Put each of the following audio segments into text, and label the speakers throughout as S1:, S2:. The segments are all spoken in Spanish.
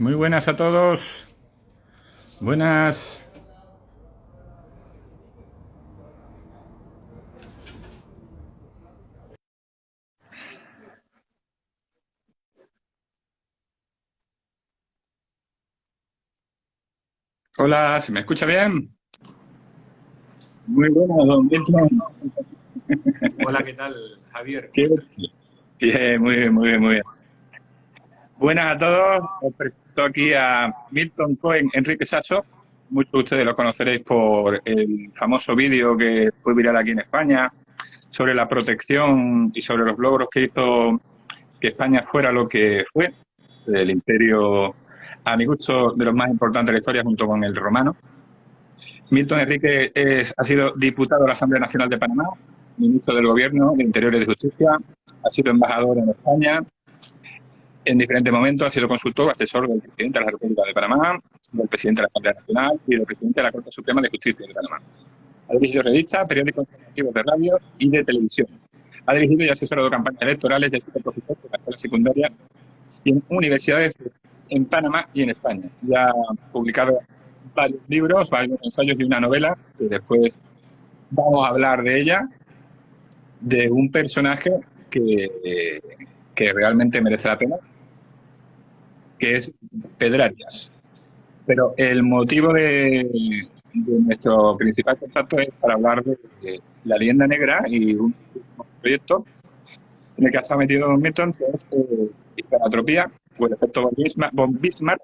S1: Muy buenas a todos. Buenas. Hola, ¿se me escucha bien? Muy buenas, don Milton.
S2: Hola, ¿qué tal, Javier? ¿Cómo
S1: ¿Qué?
S2: estás?
S1: Bien, muy bien, muy bien, muy bien. Buenas a todos. Os presento aquí a Milton Cohen Enrique Sasso. Muchos de ustedes lo conoceréis por el famoso vídeo que fue viral aquí en España sobre la protección y sobre los logros que hizo que España fuera lo que fue, el imperio, a mi gusto, de los más importantes de la historia junto con el romano. Milton Enrique ha sido diputado de la Asamblea Nacional de Panamá, ministro del Gobierno de Interior y de Justicia, ha sido embajador en España en diferentes momentos, ha sido consultor, asesor del presidente de la República de Panamá, del presidente de la Asamblea Nacional y del presidente de la Corte Suprema de Justicia de Panamá. Ha dirigido revistas, periódicos informativos de radio y de televisión. Ha dirigido y asesorado campañas electorales y ha sido profesor de la escuela secundaria y en universidades en Panamá y en España. Ya ha publicado varios libros, varios ensayos y una novela, que después vamos a hablar de ella, de un personaje que realmente merece la pena, que es Pedrarias. Pero el motivo de nuestro principal contacto es para hablar de la leyenda negra y un proyecto en el que ha estado metido Don Milton, que es Hispanotropía, o el efecto von Bismarck,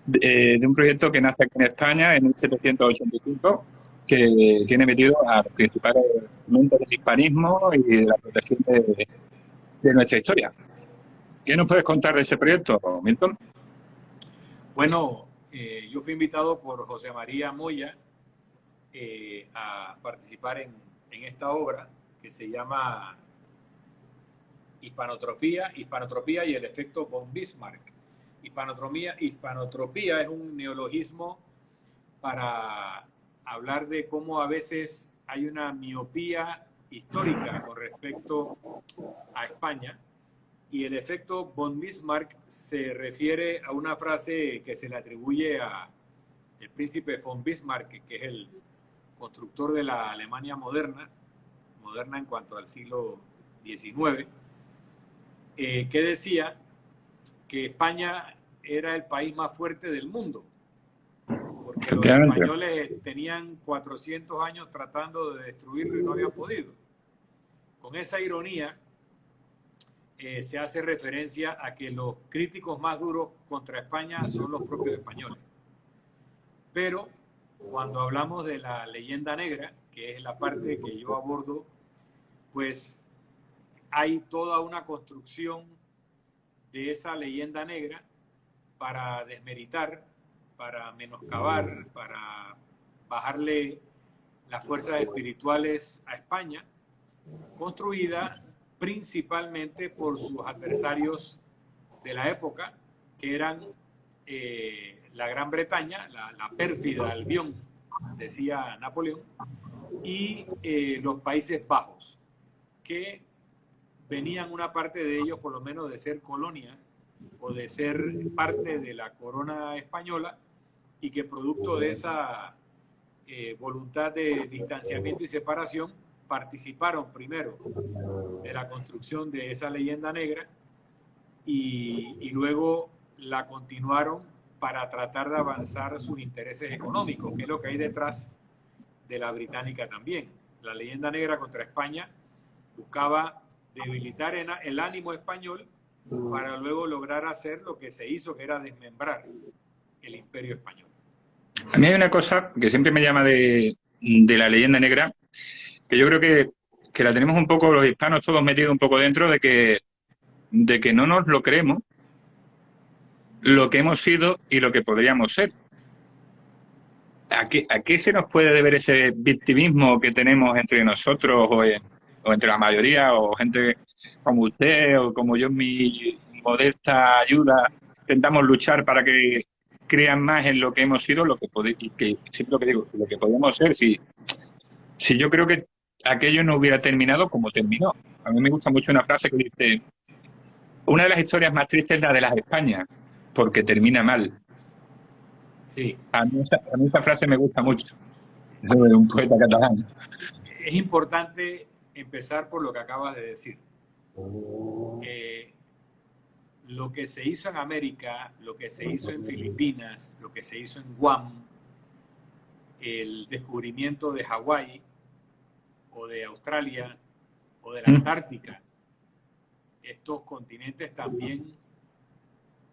S1: de un proyecto que nace aquí en España en 1785, que tiene metido a los principales mentes del hispanismo y de la protección de nuestra historia. ¿Qué nos puedes contar de ese proyecto, Milton?
S2: Bueno, yo fui invitado por José María Moya a participar en esta obra que se llama Hispanotropía y el efecto von Bismarck. Hispanotropía es un neologismo para hablar de cómo a veces hay una miopía histórica con respecto a España. Y el efecto von Bismarck se refiere a una frase que se le atribuye a el príncipe von Bismarck, que es el constructor de la Alemania moderna, moderna en cuanto al siglo XIX, que decía que España era el país más fuerte del mundo, porque los
S1: Efectivamente.
S2: españoles tenían 400 años tratando de destruirlo y no habían podido. Con esa ironía, se hace referencia a que los críticos más duros contra España son los propios españoles. Pero cuando hablamos de la leyenda negra, que es la parte que yo abordo, pues hay toda una construcción de esa leyenda negra para desmeritar, para menoscabar, para bajarle las fuerzas espirituales a España, construida principalmente por sus adversarios de la época, que eran la Gran Bretaña, la pérfida Albión, decía Napoleón, y los Países Bajos, que venían una parte de ellos por lo menos de ser colonia o de ser parte de la corona española, y que producto de esa voluntad de distanciamiento y separación participaron primero de la construcción de esa leyenda negra y luego la continuaron para tratar de avanzar sus intereses económicos, que es lo que hay detrás de la británica también. La leyenda negra contra España buscaba debilitar el ánimo español para luego lograr hacer lo que se hizo, que era desmembrar el imperio español.
S1: A mí hay una cosa que siempre me llama de la leyenda negra, que yo creo que la tenemos un poco los hispanos todos metidos un poco dentro de que no nos lo creemos, lo que hemos sido y lo que podríamos ser. A qué se nos puede deber ese victimismo que tenemos entre nosotros o entre la mayoría o gente como usted o como yo en mi modesta ayuda intentamos luchar para que crean más en lo que hemos sido, lo que y que siempre lo que digo, lo que podemos ser, si yo creo que aquello no hubiera terminado como terminó. A mí me gusta mucho una frase que dice, una de las historias más tristes es la de las Españas, porque termina mal.
S2: Sí.
S1: A mí esa frase me gusta mucho, de un poeta catalán.
S2: Es importante empezar por lo que acabas de decir. Lo que se hizo en América, lo que se hizo en Filipinas, lo que se hizo en Guam, el descubrimiento de Hawái o de Australia o de la Antártica, estos continentes también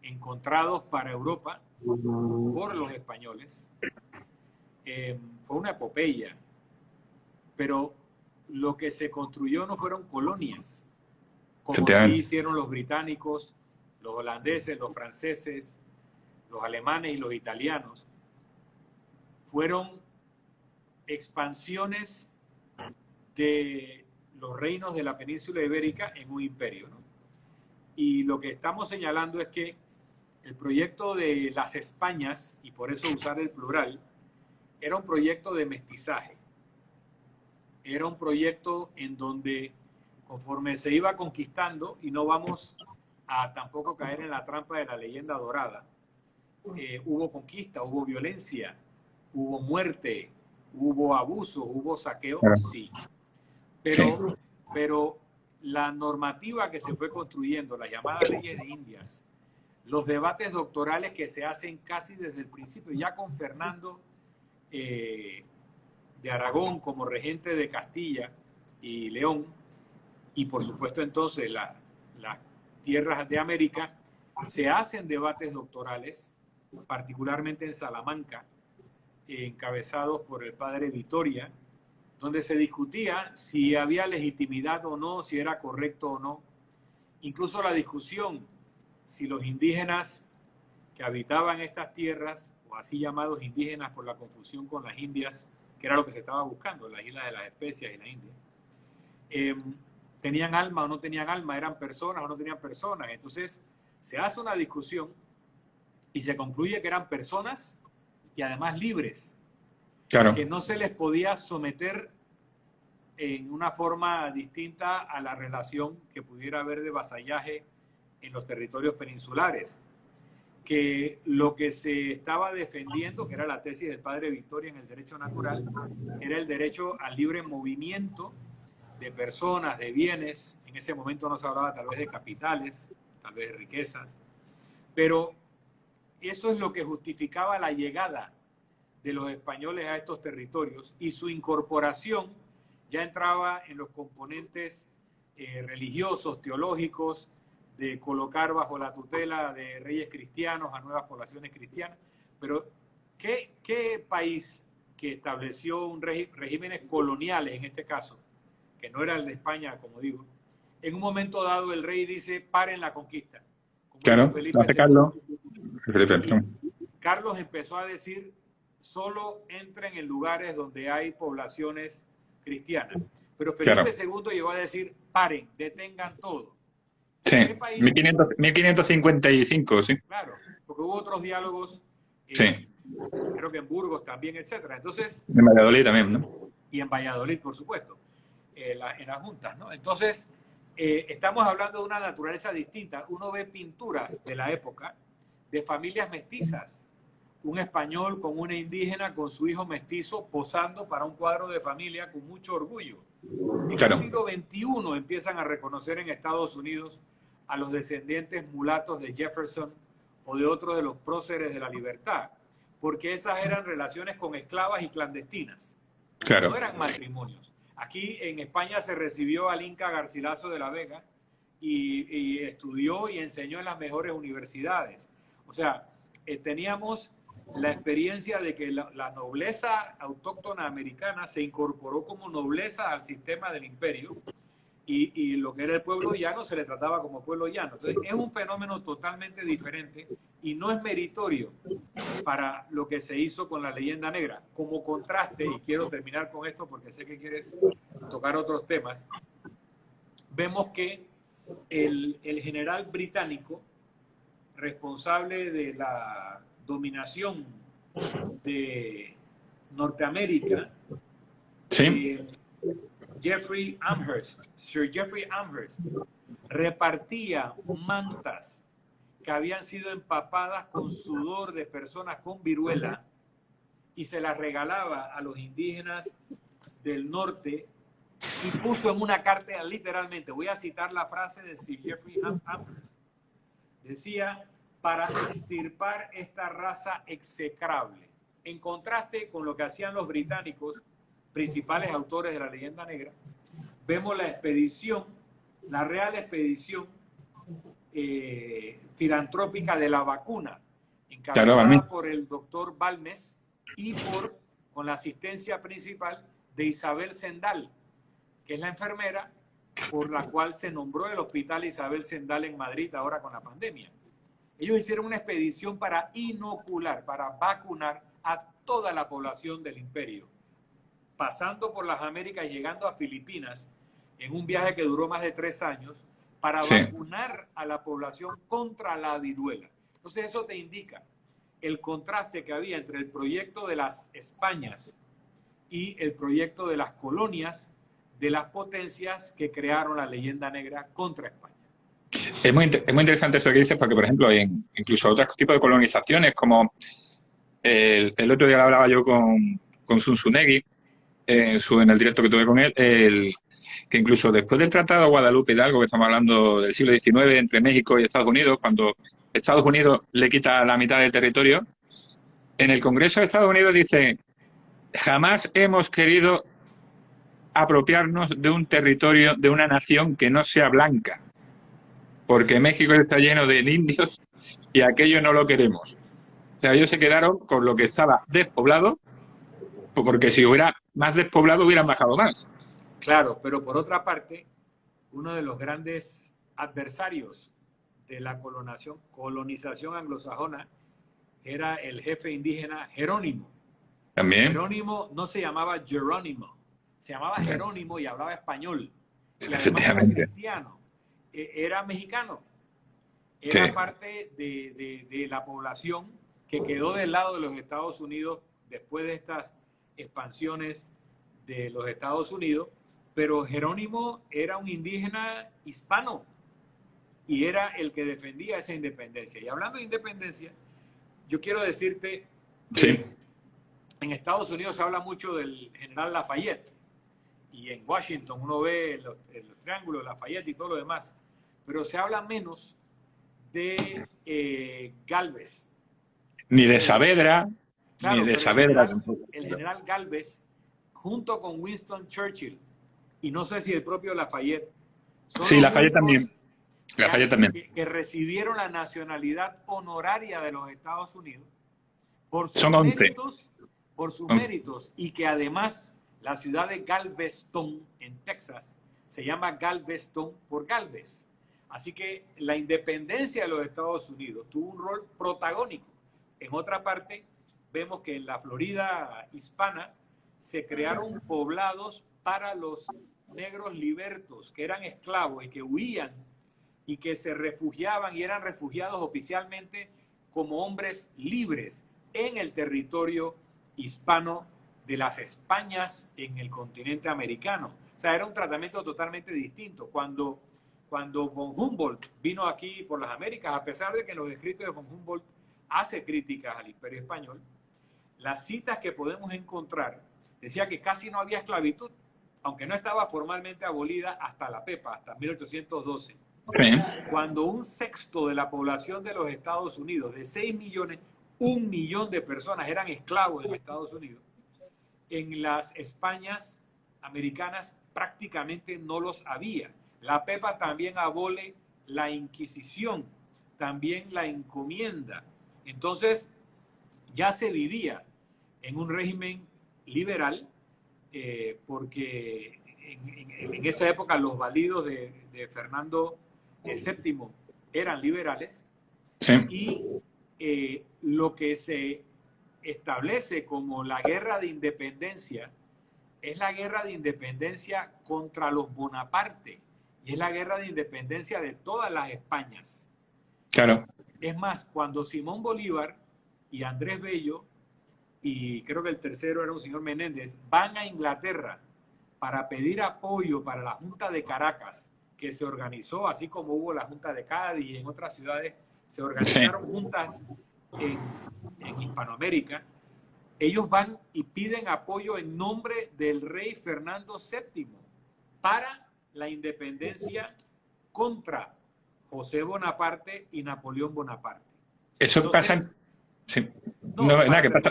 S2: encontrados para Europa por los españoles, fue una epopeya, pero lo que se construyó no fueron colonias, como sí hicieron los británicos, los holandeses, los franceses, los alemanes y los italianos. Fueron expansiones de los reinos de la península ibérica en un imperio, ¿no? Y lo que estamos señalando es que el proyecto de las Españas, y por eso usar el plural, era un proyecto de mestizaje. Era un proyecto en donde, conforme se iba conquistando, y no vamos a tampoco caer en la trampa de la leyenda dorada, hubo conquista, hubo violencia, hubo muerte, hubo abuso, hubo saqueo, sí. Pero la normativa que se fue construyendo, las llamadas leyes de Indias, los debates doctorales que se hacen casi desde el principio, ya con Fernando de Aragón como regente de Castilla y León, y por supuesto entonces las tierras de América, se hacen debates doctorales, particularmente en Salamanca, encabezados por el padre Vitoria, donde se discutía si había legitimidad o no, si era correcto o no. Incluso la discusión si los indígenas que habitaban estas tierras, o así llamados indígenas por la confusión con las indias, que era lo que se estaba buscando, las islas de las especias y la India, tenían alma o no tenían alma, eran personas o no tenían personas. Entonces se hace una discusión y se concluye que eran personas y además libres, claro, que no se les podía someter en una forma distinta a la relación que pudiera haber de vasallaje en los territorios peninsulares, que lo que se estaba defendiendo, que era la tesis del padre Victoria en el derecho natural, era el derecho al libre movimiento de personas, de bienes. En ese momento no se hablaba tal vez de capitales, tal vez de riquezas, pero eso es lo que justificaba la llegada de los españoles a estos territorios, y su incorporación ya entraba en los componentes religiosos, teológicos, de colocar bajo la tutela de reyes cristianos a nuevas poblaciones cristianas. Pero ¿qué país que estableció regímenes coloniales, en este caso, que no era el de España, como digo, en un momento dado el rey dice, paren la conquista? Como
S1: claro,
S2: Felipe II. Carlos empezó a decir, solo entren en lugares donde hay poblaciones cristianas. Pero Felipe II llegó a decir, paren, detengan todo.
S1: Sí, 1555, sí.
S2: Claro, porque hubo otros diálogos,
S1: sí,
S2: creo que en Burgos también, etcétera. Entonces,
S1: en Valladolid también, ¿no?
S2: Y en Valladolid, por supuesto, en las juntas, ¿no? Entonces, estamos hablando de una naturaleza distinta. Uno ve pinturas de la época de familias mestizas, un español con una indígena, con su hijo mestizo, posando para un cuadro de familia con mucho orgullo. En el siglo XXI empiezan a reconocer en Estados Unidos a los descendientes mulatos de Jefferson o de otros de los próceres de la libertad, porque esas eran relaciones con esclavas y clandestinas. No eran matrimonios. Aquí en España se recibió al Inca Garcilaso de la Vega y estudió y enseñó en las mejores universidades. O sea, teníamos la experiencia de que la nobleza autóctona americana se incorporó como nobleza al sistema del imperio, y lo que era el pueblo llano se le trataba como pueblo llano. Entonces es un fenómeno totalmente diferente y no es meritorio para lo que se hizo con la leyenda negra. Como contraste, y quiero terminar con esto porque sé que quieres tocar otros temas, vemos que el general británico responsable de la dominación de Norteamérica, Jeffrey Amherst, Sir Jeffrey Amherst, repartía mantas que habían sido empapadas con sudor de personas con viruela y se las regalaba a los indígenas del norte y puso en una carta literalmente, voy a citar la frase de Sir Jeffrey Amherst, decía, para extirpar esta raza execrable, en contraste con lo que hacían los británicos, principales autores de la leyenda negra. Vemos la expedición, la real expedición filantrópica de la vacuna, encabezada por el doctor Balmes y con la asistencia principal de Isabel Zendal, que es la enfermera por la cual se nombró el Hospital Isabel Zendal en Madrid ahora con la pandemia. Ellos hicieron una expedición para inocular, para vacunar a toda la población del imperio, pasando por las Américas y llegando a Filipinas en un viaje que duró más de 3 años para vacunar a la población contra la viruela. Entonces eso te indica el contraste que había entre el proyecto de las Españas y el proyecto de las colonias de las potencias que crearon la leyenda negra contra España.
S1: Es muy interesante eso que dices, porque, por ejemplo, incluso otros tipos de colonizaciones, como el otro día hablaba yo con Zunzunegui, en el directo que tuve con él, que incluso después del Tratado de Guadalupe Hidalgo, que estamos hablando del siglo XIX, entre México y Estados Unidos, cuando Estados Unidos le quita la mitad del territorio, en el Congreso de Estados Unidos dice, jamás hemos querido apropiarnos de un territorio, de una nación que no sea blanca, porque México está lleno de indios y aquello no lo queremos. O sea, ellos se quedaron con lo que estaba despoblado, porque si hubiera más despoblado hubieran bajado más.
S2: Claro, pero por otra parte, uno de los grandes adversarios de la colonización anglosajona era el jefe indígena Jerónimo.
S1: También.
S2: Jerónimo no se llamaba Jerónimo, se llamaba Jerónimo y hablaba español. Y además era cristiano, era mexicano. Era parte de la población que quedó del lado de los Estados Unidos después de estas expansiones de los Estados Unidos, pero Jerónimo era un indígena hispano y era el que defendía esa independencia. Y hablando de independencia, yo quiero decirte que en Estados Unidos se habla mucho del general Lafayette y en Washington uno ve los triángulos de Lafayette y todo lo demás, pero se habla menos de Galvez.
S1: Ni de Saavedra,
S2: claro,
S1: ni de Saavedra
S2: tampoco. El general Galvez, junto con Winston Churchill, y no sé si el propio Lafayette.
S1: Sí, Lafayette también. Lafayette también.
S2: Que recibieron la nacionalidad honoraria de los Estados Unidos por sus
S1: Son 11.
S2: méritos, y que además la ciudad de Galveston, en Texas, se llama Galveston por Galvez. Así que la independencia de los Estados Unidos tuvo un rol protagónico. En otra parte, vemos que en la Florida hispana se crearon poblados para los negros libertos, que eran esclavos y que huían y que se refugiaban y eran refugiados oficialmente como hombres libres en el territorio hispano de las Españas en el continente americano. O sea, era un tratamiento totalmente distinto. Cuando von Humboldt vino aquí por las Américas, a pesar de que en los escritos de von Humboldt hace críticas al Imperio Español, las citas que podemos encontrar decía que casi no había esclavitud, aunque no estaba formalmente abolida hasta la Pepa, hasta 1812. Cuando 1/6 de la población de los Estados Unidos, de 6 millones, 1 millón de personas eran esclavos en Estados Unidos, en las Españas americanas prácticamente no los había. La Pepa también abole la Inquisición, también la encomienda. Entonces, ya se vivía en un régimen liberal, porque en esa época los validos de Fernando VII eran liberales, y lo que se establece como la guerra de independencia es la guerra de independencia contra los Bonaparte, y es la guerra de independencia de todas las Españas.
S1: Claro.
S2: Es más, cuando Simón Bolívar y Andrés Bello, y creo que el tercero era un señor Menéndez, van a Inglaterra para pedir apoyo para la Junta de Caracas, que se organizó, así como hubo la Junta de Cádiz y en otras ciudades se organizaron juntas en Hispanoamérica, ellos van y piden apoyo en nombre del rey Fernando VII para la independencia contra José Bonaparte y Napoleón Bonaparte.
S1: Eso
S2: Entonces,
S1: pasa... Sí.
S2: No,
S1: No,
S2: para
S1: nada, que pasa.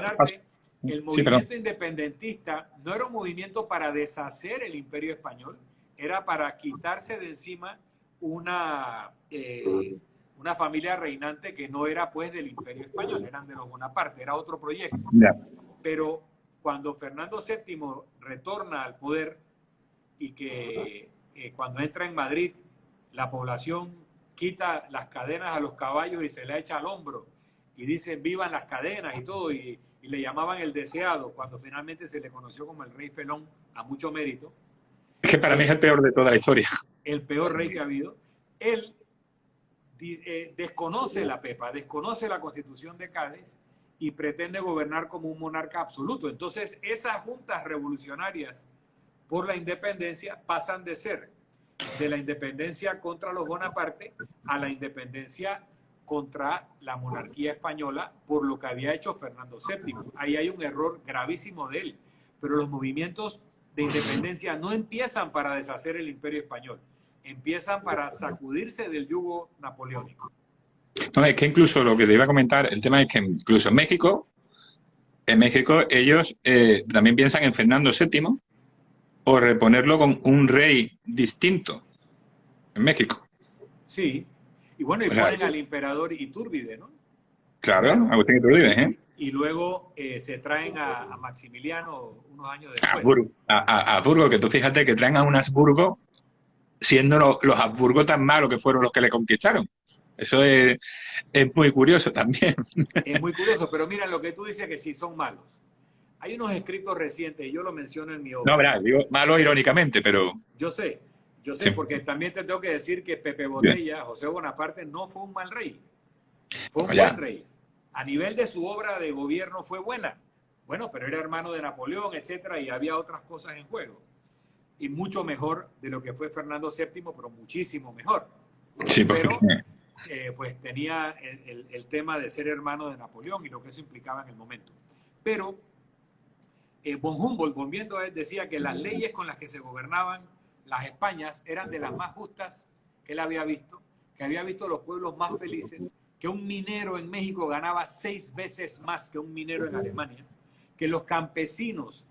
S2: el
S1: Sí,
S2: movimiento independentista no era un movimiento para deshacer el imperio español, era para quitarse de encima una familia reinante que no era pues del imperio español, eran de los Bonaparte, era otro proyecto.
S1: Ya.
S2: Pero cuando Fernando VII retorna al poder y que cuando entra en Madrid, la población quita las cadenas a los caballos y se le echa al hombro y dicen vivan las cadenas y todo, y le llamaban el deseado, cuando finalmente se le conoció como el rey Felón, a mucho mérito.
S1: Es que para mí es el peor de toda la historia.
S2: El peor rey que ha habido. Él desconoce la PEPA, desconoce la Constitución de Cádiz y pretende gobernar como un monarca absoluto. Entonces, esas juntas revolucionarias por la independencia pasan de ser de la independencia contra los Bonaparte a la independencia contra la monarquía española por lo que había hecho Fernando VII. Ahí hay un error gravísimo de él. Pero los movimientos de independencia no empiezan para deshacer el imperio español, empiezan para sacudirse del yugo napoleónico.
S1: No, es que incluso lo que te iba a comentar, el tema es que incluso en México ellos también piensan en Fernando VII o reponerlo con un rey distinto en México.
S2: Sí, y bueno, y ponen al emperador Iturbide, ¿no?
S1: Claro, Agustín Iturbide, ¿eh?
S2: Y luego se traen a Maximiliano unos años después.
S1: A Habsburgo, que tú fíjate que traen a un Habsburgo siendo los Habsburgo tan malos que fueron los que le conquistaron. Eso es muy curioso también.
S2: Es muy curioso, pero mira lo que tú dices que sí son malos. Hay unos escritos recientes, y yo lo menciono en mi obra.
S1: No, verás, digo malo irónicamente, pero...
S2: Yo sé, sí. Porque también te tengo que decir que Pepe Botella, José Bonaparte, no fue un mal rey. Fue un buen rey. A nivel de su obra de gobierno fue buena. Bueno, pero era hermano de Napoleón, etcétera, y había otras cosas en juego. Y mucho mejor de lo que fue Fernando VII, pero muchísimo mejor.
S1: Sí,
S2: pero pues tenía el tema de ser hermano de Napoleón y lo que eso implicaba en el momento. Pero von Humboldt, volviendo a él, decía que las leyes con las que se gobernaban las Españas eran de las más justas que él había visto, que había visto los pueblos más felices, que un minero en México ganaba 6 veces más que un minero en Alemania, que los campesinos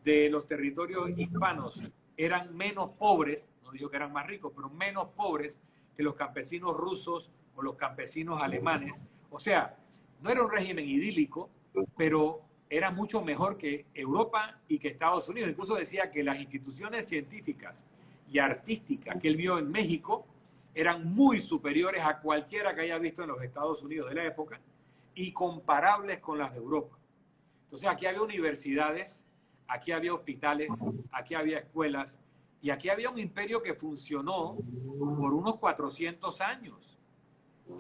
S2: de los territorios hispanos eran menos pobres, no digo que eran más ricos, pero menos pobres que los campesinos rusos o los campesinos alemanes. O sea, no era un régimen idílico, pero era mucho mejor que Europa y que Estados Unidos. Incluso decía que las instituciones científicas y artísticas que él vio en México eran muy superiores a cualquiera que haya visto en los Estados Unidos de la época y comparables con las de Europa. Entonces aquí había universidades, aquí había hospitales, aquí había escuelas y aquí había un imperio que funcionó por unos 400 años.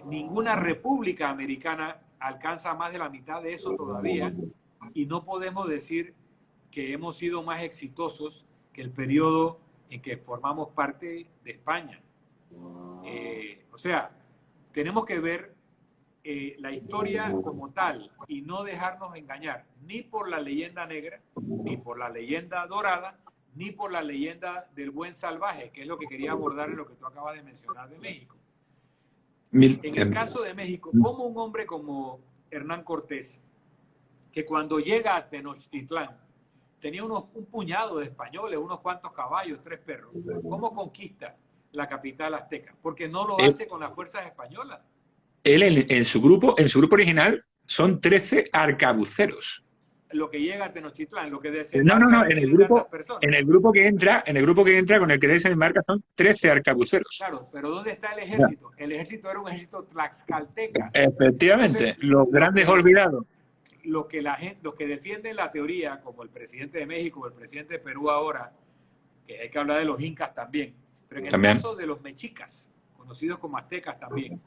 S2: Ninguna república americana alcanza más de la mitad de eso todavía y no podemos decir que hemos sido más exitosos que el periodo en que formamos parte de España. O sea, tenemos que ver la historia como tal y no dejarnos engañar ni por la leyenda negra, ni por la leyenda dorada, ni por la leyenda del buen salvaje, que es lo que quería abordar en lo que tú acabas de mencionar de México. En el caso de México, como un hombre como Hernán Cortés, que cuando llega a Tenochtitlán tenía un puñado de españoles, unos cuantos caballos, 3 perros, ¿cómo conquista la capital azteca? Porque no lo hace con las fuerzas españolas.
S1: Él en su grupo original son 13 arcabuceros.
S2: Lo que llega a Tenochtitlán, lo que
S1: desembarca en el grupo que entra con el que desembarca son 13 arcabuceros.
S2: Claro, pero ¿dónde está el ejército? El ejército era un ejército tlaxcalteca.
S1: Efectivamente, entonces, los grandes olvidados.
S2: Los que defienden la teoría, como el presidente de México o el presidente de Perú ahora, que hay que hablar de los incas también, pero en el caso de los mexicas, conocidos como aztecas también,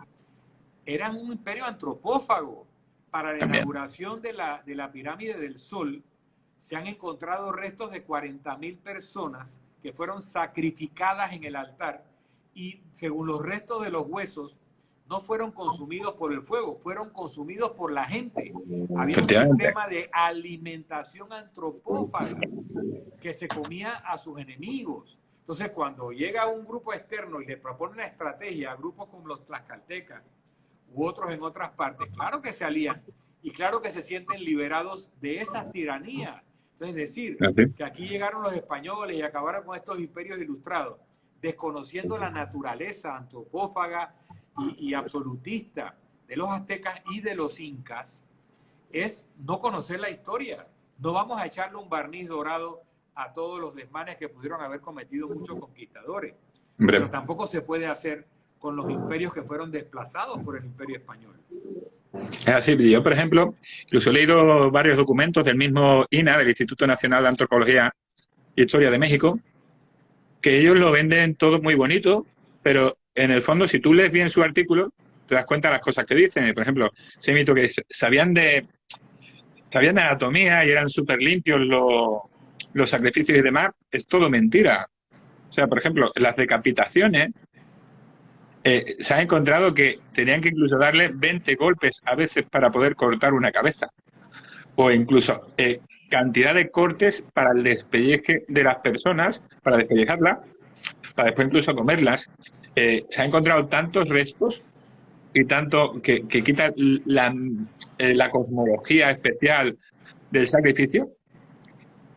S2: eran un imperio antropófago. Para la inauguración de la pirámide del Sol se han encontrado restos de 40,000 personas que fueron sacrificadas en el altar y según los restos de los huesos no fueron consumidos por el fuego, fueron consumidos por la gente. Había un sistema de alimentación antropófaga que se comía a sus enemigos. Entonces, cuando llega un grupo externo y le propone una estrategia a grupos como los tlaxcaltecas u otros en otras partes, claro que se alían y claro que se sienten liberados de esas tiranías. Entonces, decir que aquí llegaron los españoles y acabaron con estos imperios ilustrados, desconociendo la naturaleza antropófaga y absolutista de los aztecas y de los incas, es no conocer la historia. No vamos a echarle un barniz dorado a todos los desmanes que pudieron haber cometido muchos conquistadores. Pero tampoco se puede hacer con los imperios que fueron desplazados por el Imperio Español.
S1: Es así. Yo, por ejemplo, incluso he leído varios documentos del mismo INA, del Instituto Nacional de Antropología y Historia de México, que ellos lo venden todo muy bonito, pero en el fondo, si tú lees bien su artículo, te das cuenta de las cosas que dicen. Por ejemplo, se mito que sabían de anatomía y eran súper limpios los sacrificios y demás. Es todo mentira. O sea, por ejemplo, las decapitaciones, se ha encontrado que tenían que incluso darle 20 golpes a veces para poder cortar una cabeza. O incluso cantidad de cortes para el despelleje de las personas, para despellejarlas, para después incluso comerlas. Se ha encontrado tantos restos y tanto que quita la cosmología especial del sacrificio,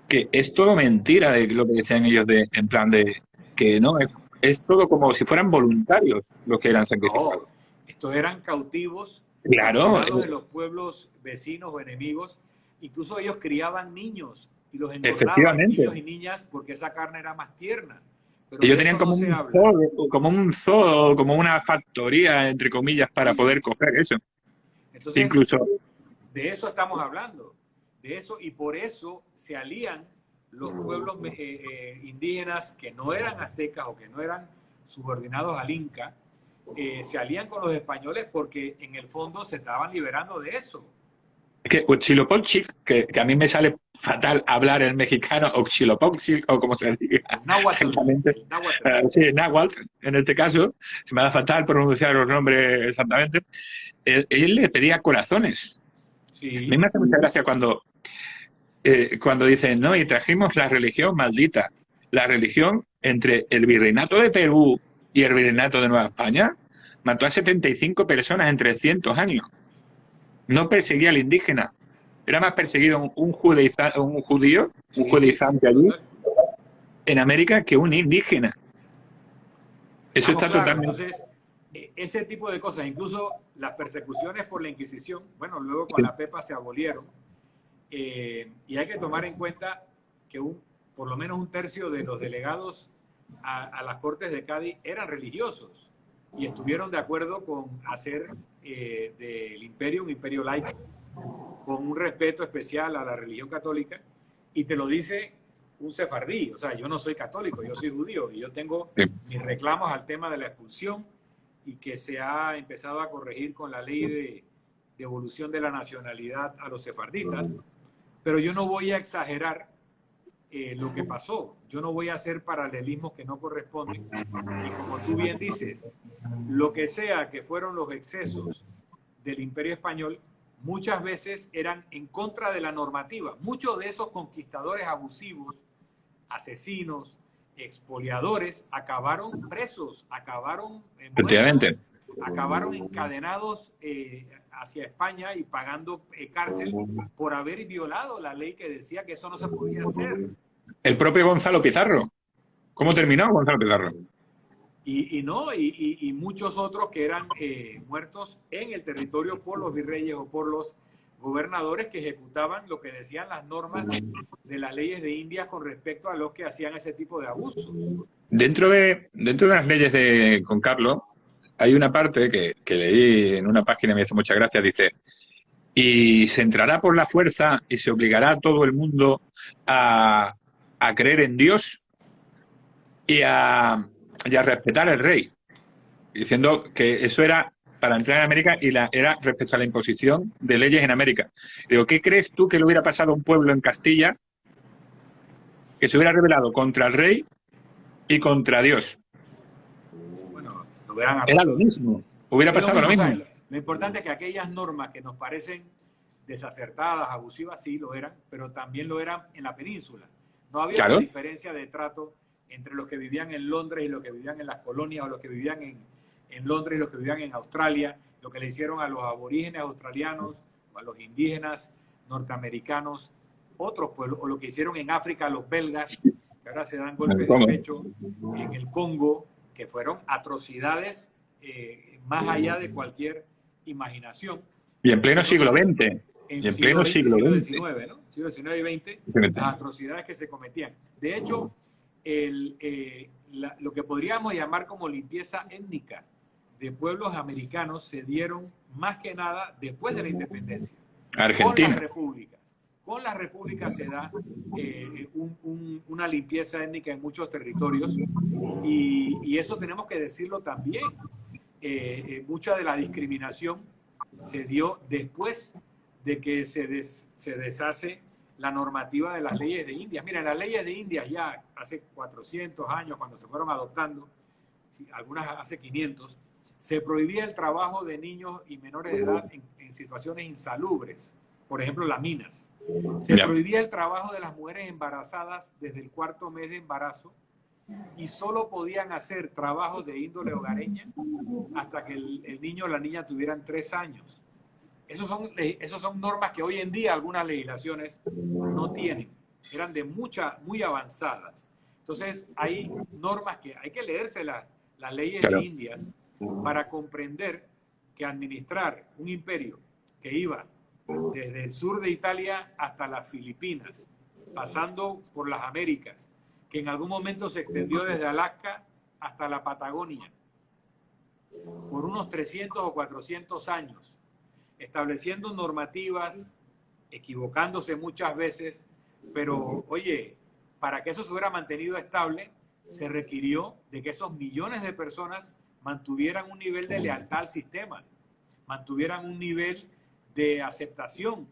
S1: que es todo mentira de lo que decían ellos, en plan de que no, es todo como si fueran voluntarios los que eran sacrificados.
S2: No, estos eran cautivos,
S1: claro,
S2: de los pueblos vecinos o enemigos. Incluso ellos criaban niños y los engordaban, niños y niñas, porque esa carne era más tierna. Pero
S1: ellos tenían como un zoo, como una factoría, entre comillas, para poder coger eso.
S2: Entonces, incluso de eso estamos hablando, de eso, y por eso se alían los pueblos indígenas que no eran aztecas o que no eran subordinados al Inca, se alían con los españoles porque en el fondo se estaban liberando de eso.
S1: Es que Huitzilopochtli, que a mí me sale fatal hablar el mexicano, Huitzilopochtli, o como se diga.
S2: Náhuatl.
S1: Sí, náhuatl, en este caso, se me da fatal pronunciar los nombres exactamente. Él le pedía corazones.
S2: Sí.
S1: A mí me hace mucha gracia cuando dicen, no, y trajimos la religión maldita. La religión entre el virreinato de Perú y el virreinato de Nueva España mató a 75 personas en 300 años. No perseguía al indígena. Era más perseguido un judaizante allí, en América, que un indígena. Eso está totalmente...
S2: Entonces, ese tipo de cosas, incluso las persecuciones por la Inquisición, bueno, luego con la Pepa se abolieron, y hay que tomar en cuenta que por lo menos un tercio de los delegados a las Cortes de Cádiz eran religiosos y estuvieron de acuerdo con hacer del imperio un imperio laico, con un respeto especial a la religión católica, y te lo dice un sefardí. O sea, yo no soy católico, yo soy judío, y yo tengo mis reclamos al tema de la expulsión, y que se ha empezado a corregir con la ley de devolución de la nacionalidad a los sefarditas, pero yo no voy a exagerar lo que pasó. Yo no voy a hacer paralelismos que no corresponden. Y como tú bien dices, lo que sea que fueron los excesos del Imperio Español, muchas veces eran en contra de la normativa. Muchos de esos conquistadores abusivos, asesinos, expoliadores, acabaron presos, acabaron muertos, acabaron encadenados hacia España y pagando cárcel por haber violado la ley que decía que eso no se podía hacer.
S1: El propio Gonzalo Pizarro. ¿Cómo terminó Gonzalo Pizarro?
S2: Y muchos otros que eran muertos en el territorio por los virreyes o por los gobernadores que ejecutaban lo que decían las normas de las leyes de Indias con respecto a los que hacían ese tipo de abusos. Dentro
S1: de las leyes de Concarlo, hay una parte que leí en una página y me hizo mucha gracia, dice, y se entrará por la fuerza y se obligará a todo el mundo a creer en Dios y a respetar al rey, diciendo que eso era para entrar en América y era respecto a la imposición de leyes en América. Digo, ¿qué crees tú que le hubiera pasado a un pueblo en Castilla que se hubiera rebelado contra el rey y contra Dios?
S2: Bueno, lo volverán a
S1: Era
S2: pasar.
S1: lo mismo. Hubiera
S2: Es
S1: pasado lo mismo.
S2: ¿sabes? Lo importante es que aquellas normas que nos parecen desacertadas, abusivas, sí lo eran, pero también lo eran en la península. No había una
S1: Claro.
S2: diferencia de trato entre los que vivían en Londres y los que vivían en las colonias, o los que vivían en Londres y los que vivían en Australia, lo que le hicieron a los aborígenes australianos, o a los indígenas norteamericanos, otros pueblos, o lo que hicieron en África a los belgas, que ahora se dan golpes de pecho, en el Congo, que fueron atrocidades más allá de cualquier imaginación.
S1: Y en pleno siglo XX. Y en pleno siglo
S2: XX,
S1: XX.
S2: ¿no? Siglo XIX y XX, las atrocidades que se cometían. De hecho, lo que podríamos llamar como limpieza étnica de pueblos americanos se dieron más que nada después de la independencia.
S1: Argentina.
S2: Con las repúblicas se da una limpieza étnica en muchos territorios y eso tenemos que decirlo también. Mucha de la discriminación se dio después de que se deshace la normativa de las leyes de Indias. Mira, las leyes de Indias ya hace 400 años, cuando se fueron adoptando, algunas hace 500, se prohibía el trabajo de niños y menores de edad en situaciones insalubres, por ejemplo, las minas. Se prohibía el trabajo de las mujeres embarazadas desde el 4º mes de embarazo y solo podían hacer trabajos de índole hogareña hasta que el niño o la niña tuvieran 3 años. Esos son normas que hoy en día algunas legislaciones no tienen. Eran muy avanzadas. Entonces, hay normas que hay que leerse las leyes de Indias para comprender que administrar un imperio que iba desde el sur de Italia hasta las Filipinas, pasando por las Américas, que en algún momento se extendió desde Alaska hasta la Patagonia, por unos 300 o 400 años, estableciendo normativas, equivocándose muchas veces, pero oye, para que eso se hubiera mantenido estable, se requirió de que esos millones de personas mantuvieran un nivel de lealtad al sistema, mantuvieran un nivel de aceptación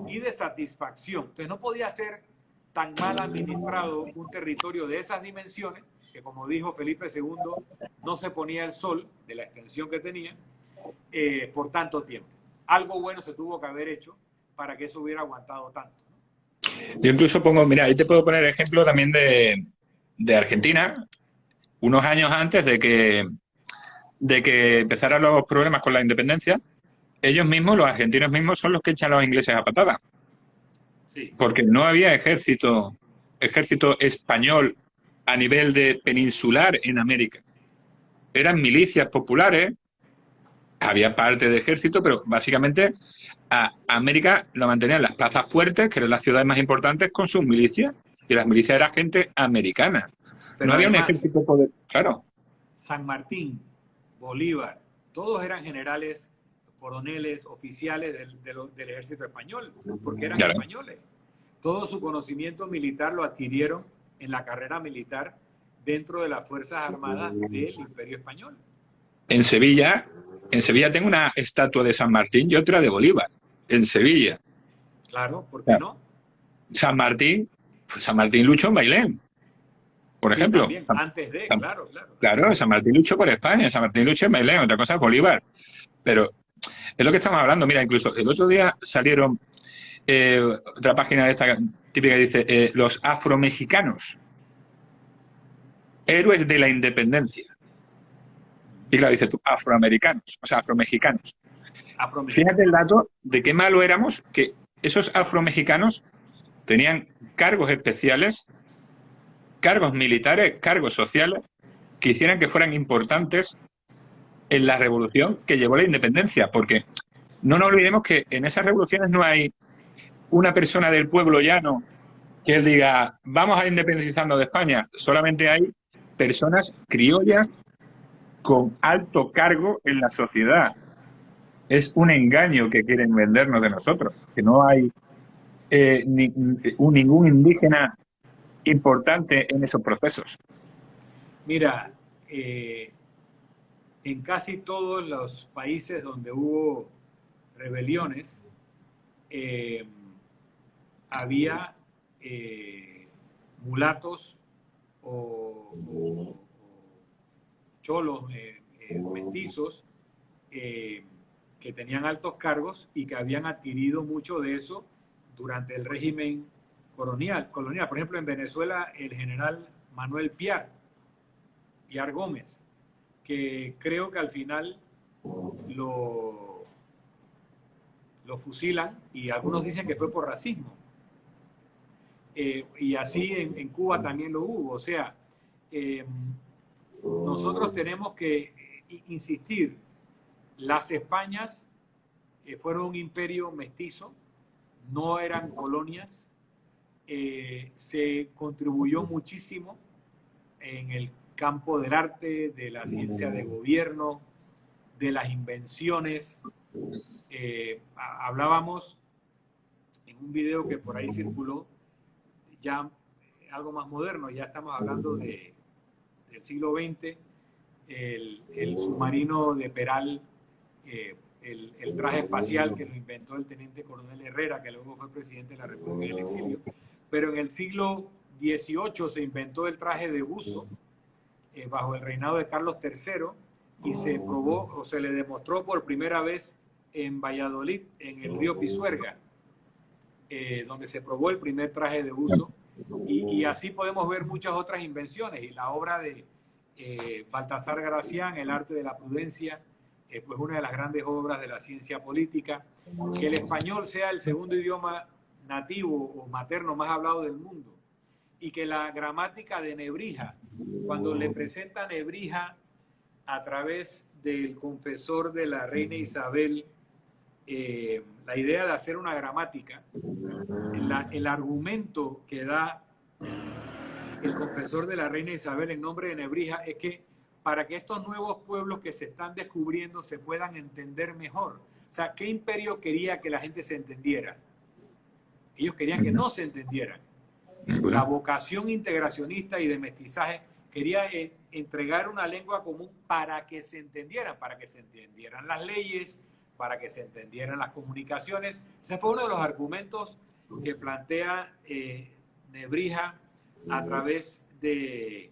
S2: y de satisfacción. Entonces no podía ser tan mal administrado un territorio de esas dimensiones, que como dijo Felipe II, no se ponía el sol de la extensión que tenía por tanto tiempo. Algo bueno se tuvo que haber hecho para que eso hubiera aguantado tanto.
S1: Yo incluso pongo, mira, ahí te puedo poner ejemplo también de Argentina, unos años antes de que empezaran los problemas con la independencia. Ellos mismos, los argentinos mismos, son los que echan a los ingleses a patadas. Sí. Porque no había ejército español a nivel de peninsular en América. Eran milicias populares, había parte de ejército, pero básicamente a América lo mantenían las plazas fuertes, que eran las ciudades más importantes, con sus milicias. Y las milicias eran gente americana. Pero no había un ejército poder. Claro.
S2: San Martín, Bolívar, todos eran generales, coroneles, oficiales del ejército español, porque eran españoles. Todo su conocimiento militar lo adquirieron en la carrera militar dentro de las Fuerzas Armadas del Imperio Español.
S1: En Sevilla tengo una estatua de San Martín y otra de Bolívar, en Sevilla.
S2: Claro, ¿por qué no?
S1: San Martín luchó en Bailén, por ejemplo.
S2: También, antes de, claro.
S1: Claro, San Martín luchó por España, San Martín luchó en Bailén, otra cosa es Bolívar. Pero es lo que estamos hablando. Mira, incluso el otro día salieron otra página de esta típica que dice los afromexicanos, héroes de la independencia. Y claro, dice tú, afroamericanos, o sea, afromexicanos. Fíjate el dato de qué malo éramos que esos afromexicanos tenían cargos especiales, cargos militares, cargos sociales, que hicieran que fueran importantes en la revolución que llevó a la independencia, porque no nos olvidemos que en esas revoluciones no hay una persona del pueblo llano que diga, vamos a independizarnos de España. Solamente hay personas criollas con alto cargo en la sociedad. Es un engaño que quieren vendernos de nosotros, que no hay ningún indígena importante en esos procesos.
S2: Mira, en casi todos los países donde hubo rebeliones, había mulatos o cholos mestizos que tenían altos cargos y que habían adquirido mucho de eso durante el régimen colonial. Por ejemplo, en Venezuela, el general Manuel Piar Gómez, que creo que al final lo fusilan, y algunos dicen que fue por racismo. Y así en Cuba también lo hubo. O sea, nosotros tenemos que insistir, las Españas fueron un imperio mestizo, no eran colonias, se contribuyó muchísimo en el campo del arte, de la ciencia de gobierno, de las invenciones. Hablábamos en un video que por ahí circuló, ya algo más moderno, ya estamos hablando del siglo XX, el submarino de Peral, el traje espacial que lo inventó el teniente coronel Herrera, que luego fue presidente de la República en el exilio. Pero en el siglo XVIII se inventó el traje de buzo bajo el reinado de Carlos III, y se probó o se le demostró por primera vez en Valladolid, en el río Pisuerga, donde se probó el primer traje de buzo. Y así podemos ver muchas otras invenciones, y la obra de Baltasar Gracián, El arte de la prudencia, pues una de las grandes obras de la ciencia política. Que el español sea el segundo idioma nativo o materno más hablado del mundo, y que la gramática de Nebrija, cuando le presenta Nebrija a través del confesor de la reina Isabel, la idea de hacer una gramática, el argumento que da el confesor de la reina Isabel en nombre de Nebrija es que para que estos nuevos pueblos que se están descubriendo se puedan entender mejor. O sea, ¿qué imperio quería que la gente se entendiera? Ellos querían que no se entendieran. La vocación integracionista y de mestizaje quería entregar una lengua común para que se entendieran las leyes, para que se entendieran las comunicaciones. Ese fue uno de los argumentos que plantea Nebrija a través de...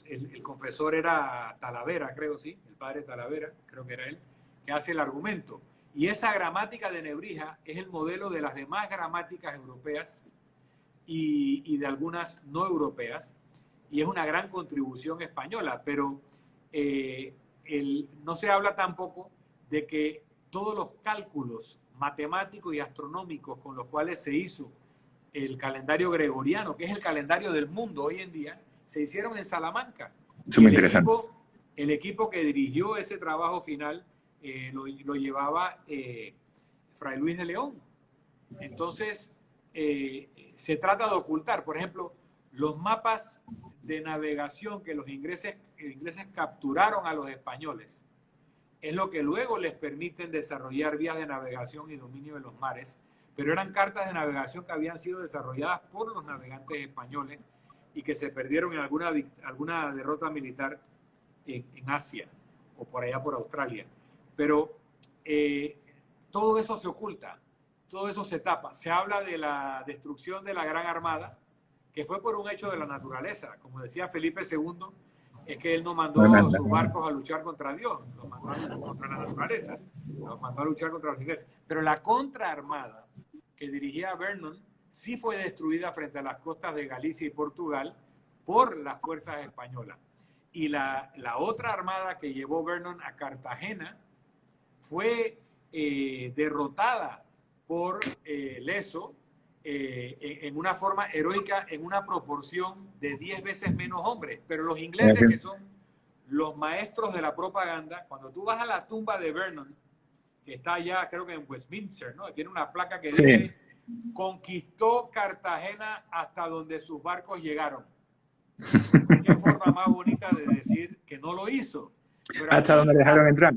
S2: El confesor era Talavera, creo, sí, el padre Talavera, creo que era él, que hace el argumento. Y esa gramática de Nebrija es el modelo de las demás gramáticas europeas y de algunas no europeas, y es una gran contribución española, pero no se habla tampoco de que todos los cálculos matemáticos y astronómicos con los cuales se hizo el calendario gregoriano, que es el calendario del mundo hoy en día, se hicieron en Salamanca.
S1: Es muy interesante.
S2: El equipo que dirigió ese trabajo final lo llevaba Fray Luis de León. Entonces, se trata de ocultar, por ejemplo, los mapas de navegación que los ingleses capturaron a los españoles. Es lo que luego les permiten desarrollar vías de navegación y dominio de los mares, pero eran cartas de navegación que habían sido desarrolladas por los navegantes españoles y que se perdieron en alguna derrota militar en Asia o por allá por Australia. Pero todo eso se oculta, todo eso se tapa. Se habla de la destrucción de la Gran Armada, que fue por un hecho de la naturaleza. Como decía Felipe II, es que él no mandó a sus barcos a luchar contra Dios, los mandó a luchar contra la naturaleza, los mandó a luchar contra los ingleses. Pero la contraarmada que dirigía Vernon sí fue destruida frente a las costas de Galicia y Portugal por las fuerzas españolas. Y la otra armada que llevó Vernon a Cartagena fue derrotada por Leso en una forma heroica, en una proporción de 10 veces menos hombres. Pero los ingleses, que son los maestros de la propaganda, cuando tú vas a la tumba de Vernon, que está allá, creo que en Westminster, ¿no? Tiene una placa que dice, conquistó Cartagena hasta donde sus barcos llegaron. Qué forma más bonita de decir que no lo hizo. Pero
S1: hasta
S2: aquí,
S1: donde dejaron entrar.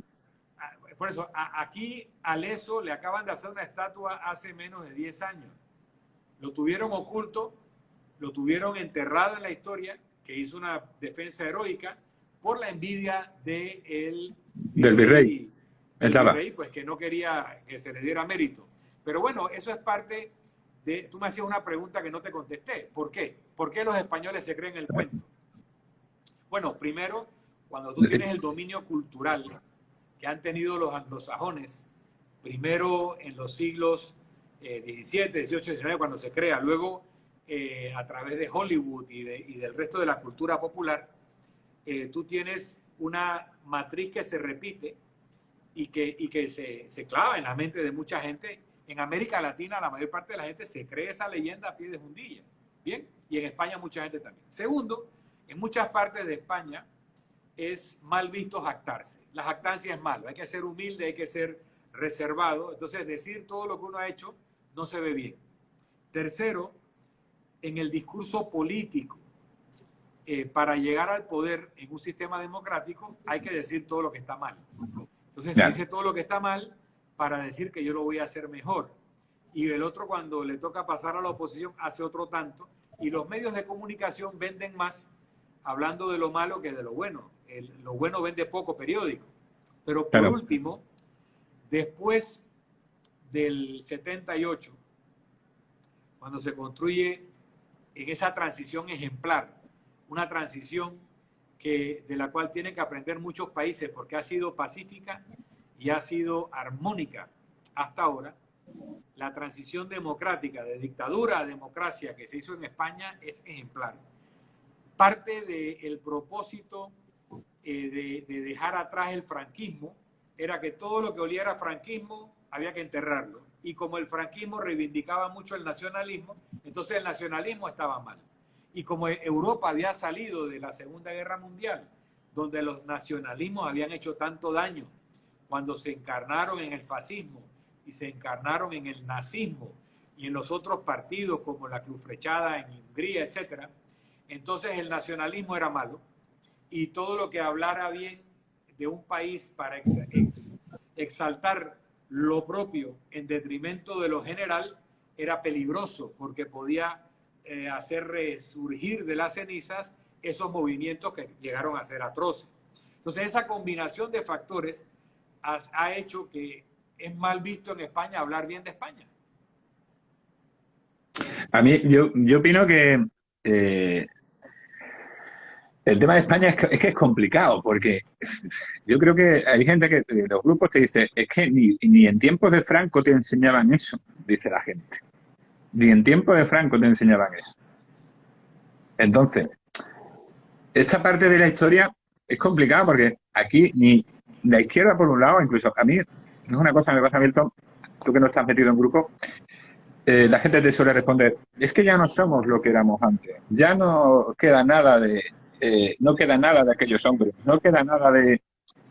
S2: Por eso, aquí a Leso le acaban de hacer una estatua hace menos de 10 años. Lo tuvieron oculto, lo tuvieron enterrado en la historia, que hizo una defensa heroica por la envidia del virrey. El virrey, pues que no quería que se le diera mérito. Pero bueno, eso es parte de... Tú me hacías una pregunta que no te contesté. ¿Por qué? ¿Por qué los españoles se creen el cuento? Bueno, primero, Cuando tú tienes el dominio cultural que han tenido los anglosajones, primero en los siglos XVII, XVIII, XIX, cuando se crea, luego a través de Hollywood y del resto de la cultura popular, tú tienes una matriz que se repite y que se clava en la mente de mucha gente. En América Latina la mayor parte de la gente se cree esa leyenda a pie de jundilla. Bien, y en España mucha gente también. Segundo, en muchas partes de España es mal visto jactarse. La jactancia es malo, hay que ser humilde, hay que ser reservado. Entonces decir todo lo que uno ha hecho no se ve bien. Tercero, en el discurso político, para llegar al poder en un sistema democrático hay que decir todo lo que está mal. Entonces se dice todo lo que está mal para decir que yo lo voy a hacer mejor. Y el otro, cuando le toca pasar a la oposición, hace otro tanto. Y los medios de comunicación venden más hablando de lo malo que de lo bueno. Lo bueno vende poco periódico. Pero por último, después del 78, cuando se construye en esa transición ejemplar, una transición de la cual tienen que aprender muchos países porque ha sido pacífica y ha sido armónica hasta ahora, la transición democrática de dictadura a democracia que se hizo en España es ejemplar. Parte del propósito de dejar atrás el franquismo era que todo lo que oliera a franquismo había que enterrarlo. Y como el franquismo reivindicaba mucho el nacionalismo, entonces el nacionalismo estaba mal. Y como Europa había salido de la Segunda Guerra Mundial, donde los nacionalismos habían hecho tanto daño, cuando se encarnaron en el fascismo y se encarnaron en el nazismo y en los otros partidos como la Cruz Flechada en Hungría, etc., entonces el nacionalismo era malo y todo lo que hablara bien de un país para exaltar lo propio en detrimento de lo general era peligroso porque podía hacer resurgir de las cenizas esos movimientos que llegaron a ser atroces. Entonces esa combinación de factores ha hecho que es mal visto en España hablar bien de España.
S1: A mí, yo opino que el tema de España es que es complicado, porque yo creo que hay gente que los grupos te dice, es que ni en tiempos de Franco te enseñaban eso, dice la gente. Ni en tiempos de Franco te enseñaban eso. Entonces, esta parte de la historia es complicada porque aquí ni la izquierda por un lado, incluso a mí, no es una cosa que me pasa, Milton, tú que no estás metido en grupo, la gente te suele responder, es que ya no somos lo que éramos antes, ya no queda nada no queda nada de aquellos hombres, no queda nada de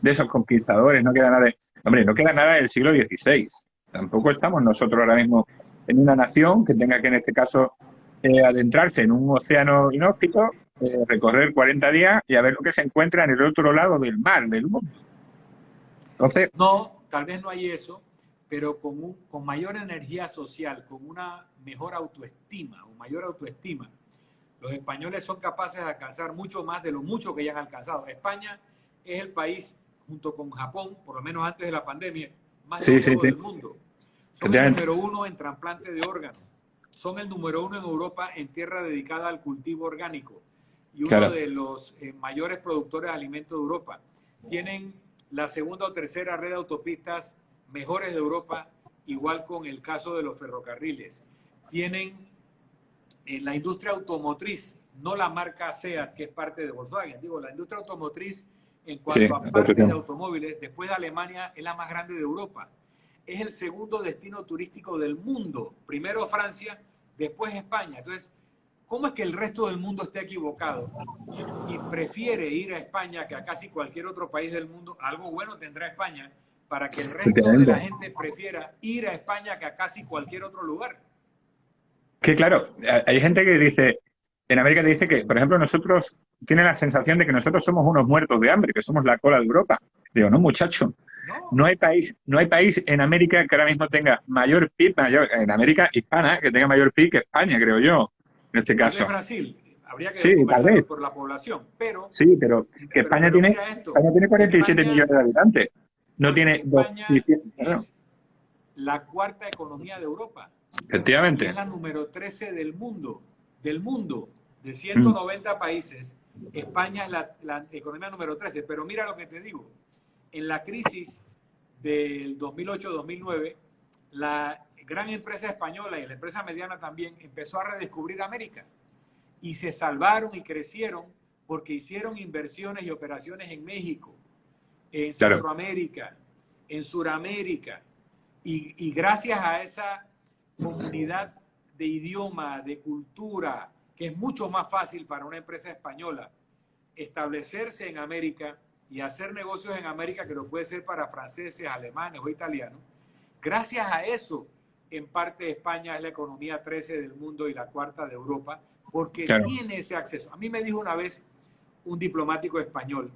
S1: esos conquistadores, no queda nada hombre, no queda nada del siglo XVI. Tampoco estamos nosotros ahora mismo en una nación que tenga que, en este caso, adentrarse en un océano inhóspito, recorrer 40 días y a ver lo que se encuentra en el otro lado del mar, del mundo. Entonces,
S2: no, tal vez no hay eso, pero con mayor energía social, con una mejor autoestima o mayor autoestima, los españoles son capaces de alcanzar mucho más de lo mucho que ya han alcanzado. España es el país, junto con Japón, por lo menos antes de la pandemia, más longevo del mundo. Son el número 1 en trasplante de órganos. Son el número 1 en Europa en tierra dedicada al cultivo orgánico. Y uno de los mayores productores de alimentos de Europa. Tienen la segunda o tercera red de autopistas mejores de Europa, igual con el caso de los ferrocarriles. Tienen en la industria automotriz, no la marca SEAT, que es parte de Volkswagen, digo, la industria automotriz en cuanto a partes de automóviles, después de Alemania, es la más grande de Europa. Es el segundo destino turístico del mundo. Primero Francia, después España. Entonces, ¿cómo es que el resto del mundo esté equivocado y prefiere ir a España que a casi cualquier otro país del mundo? Algo bueno tendrá España para que el resto de la gente prefiera ir a España que a casi cualquier otro lugar.
S1: Que claro, hay gente que dice, en América te dice que, por ejemplo, nosotros tienen la sensación de que nosotros somos unos muertos de hambre, que somos la cola de Europa. Digo, no, muchacho, no hay país en América que ahora mismo tenga mayor PIB, en América hispana, que tenga mayor PIB que España, creo yo, en este caso.
S2: Tal vez Brasil, habría que conversarlo por la población, pero...
S1: Sí, pero que España tiene 47 millones de habitantes. No tiene...
S2: España es la cuarta economía de Europa.
S1: Efectivamente.
S2: Y es la número 13 del mundo, de 190 países. España es la economía número 13. Pero mira lo que te digo. En la crisis del 2008-2009, la gran empresa española y la empresa mediana también empezó a redescubrir América. Y se salvaron y crecieron porque hicieron inversiones y operaciones en México, en Centroamérica, en Suramérica. Y gracias a esa comunidad de idioma, de cultura, que es mucho más fácil para una empresa española establecerse en América y hacer negocios en América que lo puede ser para franceses, alemanes o italianos. Gracias a eso, en parte España es la economía 13 del mundo y la cuarta de Europa, porque tiene ese acceso. A mí me dijo una vez un diplomático español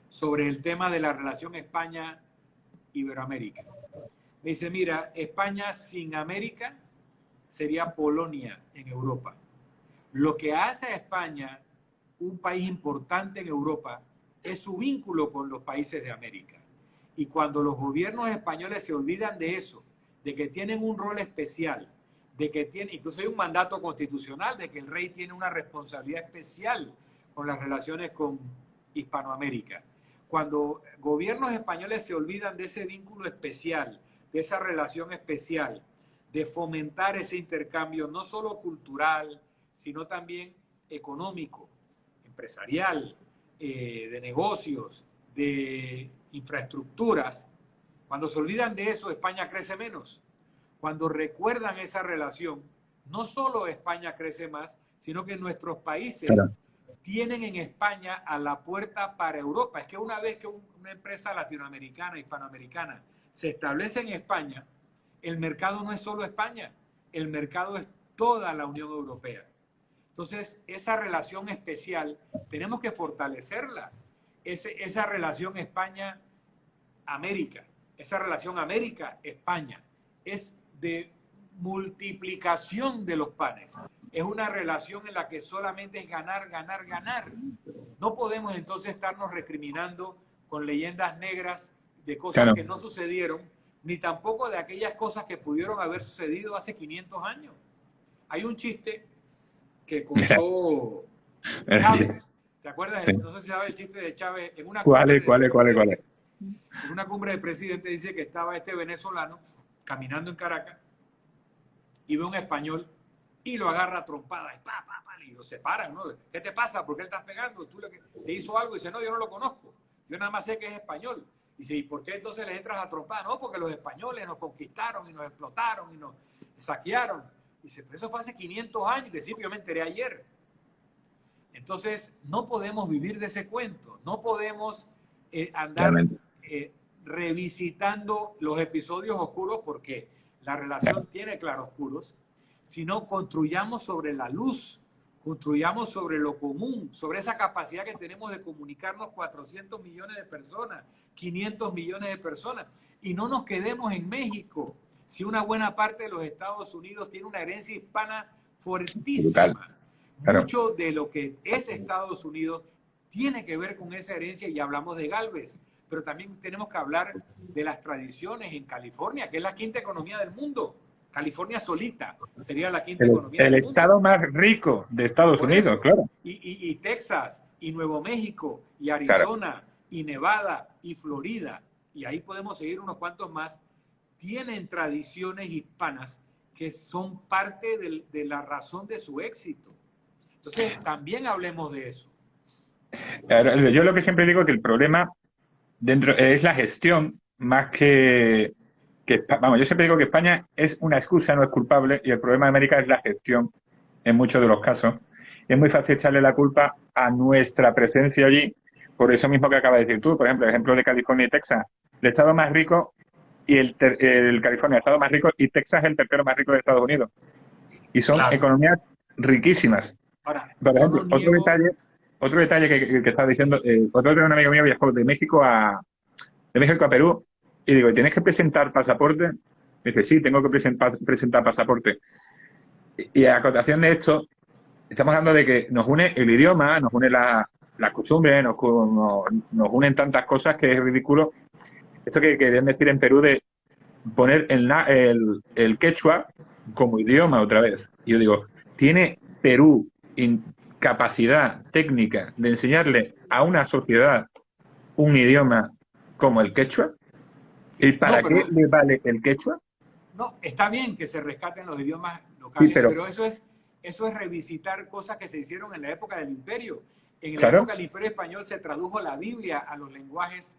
S2: sobre el tema de la relación España-Iberoamérica. Me dice, mira, España sin América sería Polonia en Europa. Lo que hace a España un país importante en Europa es su vínculo con los países de América. Y cuando los gobiernos españoles se olvidan de eso, de que tienen un rol especial, de que tienen, incluso hay un mandato constitucional de que el rey tiene una responsabilidad especial con las relaciones con Hispanoamérica. Cuando gobiernos españoles se olvidan de ese vínculo especial, de esa relación especial, de fomentar ese intercambio no solo cultural, sino también económico, empresarial, de negocios, de infraestructuras. Cuando se olvidan de eso, España crece menos. Cuando recuerdan esa relación, no solo España crece más, sino que nuestros países tienen en España a la puerta para Europa. Es que una vez que una empresa latinoamericana, hispanoamericana, se establece en España, el mercado no es solo España, el mercado es toda la Unión Europea. Entonces, esa relación especial, tenemos que fortalecerla. Esa relación España-América, esa relación América-España, es de multiplicación de los panes. Es una relación en la que solamente es ganar, ganar, ganar. No podemos entonces estarnos recriminando con leyendas negras de cosas que no sucedieron, ni tampoco de aquellas cosas que pudieron haber sucedido hace 500 años. Hay un chiste que contó Chávez. ¿Te acuerdas? No sé si sabes el chiste de Chávez. En una
S1: ¿Cuál es?
S2: En una cumbre de presidente dice que estaba este venezolano caminando en Caracas y ve un español y lo agarra a trompadas y lo separan, ¿no? ¿Qué te pasa? ¿Por qué le estás pegando? ¿Tú le hizo algo? Y dice, no, yo no lo conozco. Yo nada más sé que es español. Dice, ¿y por qué entonces le entras a trompadas? No, porque los españoles nos conquistaron y nos explotaron y nos saquearon. Dice, pero eso fue hace 500 años. Dice, sí, yo me enteré ayer. Entonces, no podemos vivir de ese cuento. No podemos andar revisitando los episodios oscuros porque la relación tiene claroscuros, sino construyamos sobre la luz, construyamos sobre lo común, sobre esa capacidad que tenemos de comunicarnos 400 millones de personas, 500 millones de personas, y no nos quedemos en México. Si una buena parte de los Estados Unidos tiene una herencia hispana fuertísima, mucho de lo que es Estados Unidos tiene que ver con esa herencia, y hablamos de Gálvez, pero también tenemos que hablar de las tradiciones en California, que es la quinta economía del mundo. California solita sería la quinta economía del mundo.
S1: El estado más rico de Estados Unidos, claro.
S2: Y Texas, y Nuevo México, y Arizona, y Nevada, y Florida, y ahí podemos seguir unos cuantos más, tienen tradiciones hispanas que son parte de la razón de su éxito. Entonces, también hablemos de eso.
S1: Yo lo que siempre digo es que el problema es la gestión más que vamos, yo siempre digo que España es una excusa, no es culpable, y el problema de América es la gestión en muchos de los casos. Es muy fácil echarle la culpa a nuestra presencia allí, por eso mismo que acabas de decir tú, por ejemplo, el ejemplo de California y Texas, el estado más rico y el California, el estado más rico, y Texas el tercero más rico de Estados Unidos. Y son economías riquísimas.
S2: Ahora,
S1: por ejemplo, otro detalle que estaba diciendo, otro día un amigo mío viajó de México a Perú, y digo, ¿tienes que presentar pasaporte? Dice, sí, tengo que presentar pasaporte. Y a acotación de esto, estamos hablando de que nos une el idioma, nos une las costumbres, nos unen tantas cosas que es ridículo. Esto que querían decir en Perú de poner el quechua como idioma otra vez. Y yo digo, ¿tiene Perú capacidad técnica de enseñarle a una sociedad un idioma como el quechua? ¿Y para
S2: No,
S1: qué
S2: pero
S1: le vale el quechua?
S2: no, está bien que se rescaten los idiomas
S1: Sí,
S2: locales,
S1: pero
S2: pero eso es revisitar cosas que se hicieron en la época del Imperio. En la
S1: claro,
S2: época del Imperio Español se tradujo la Biblia a los lenguajes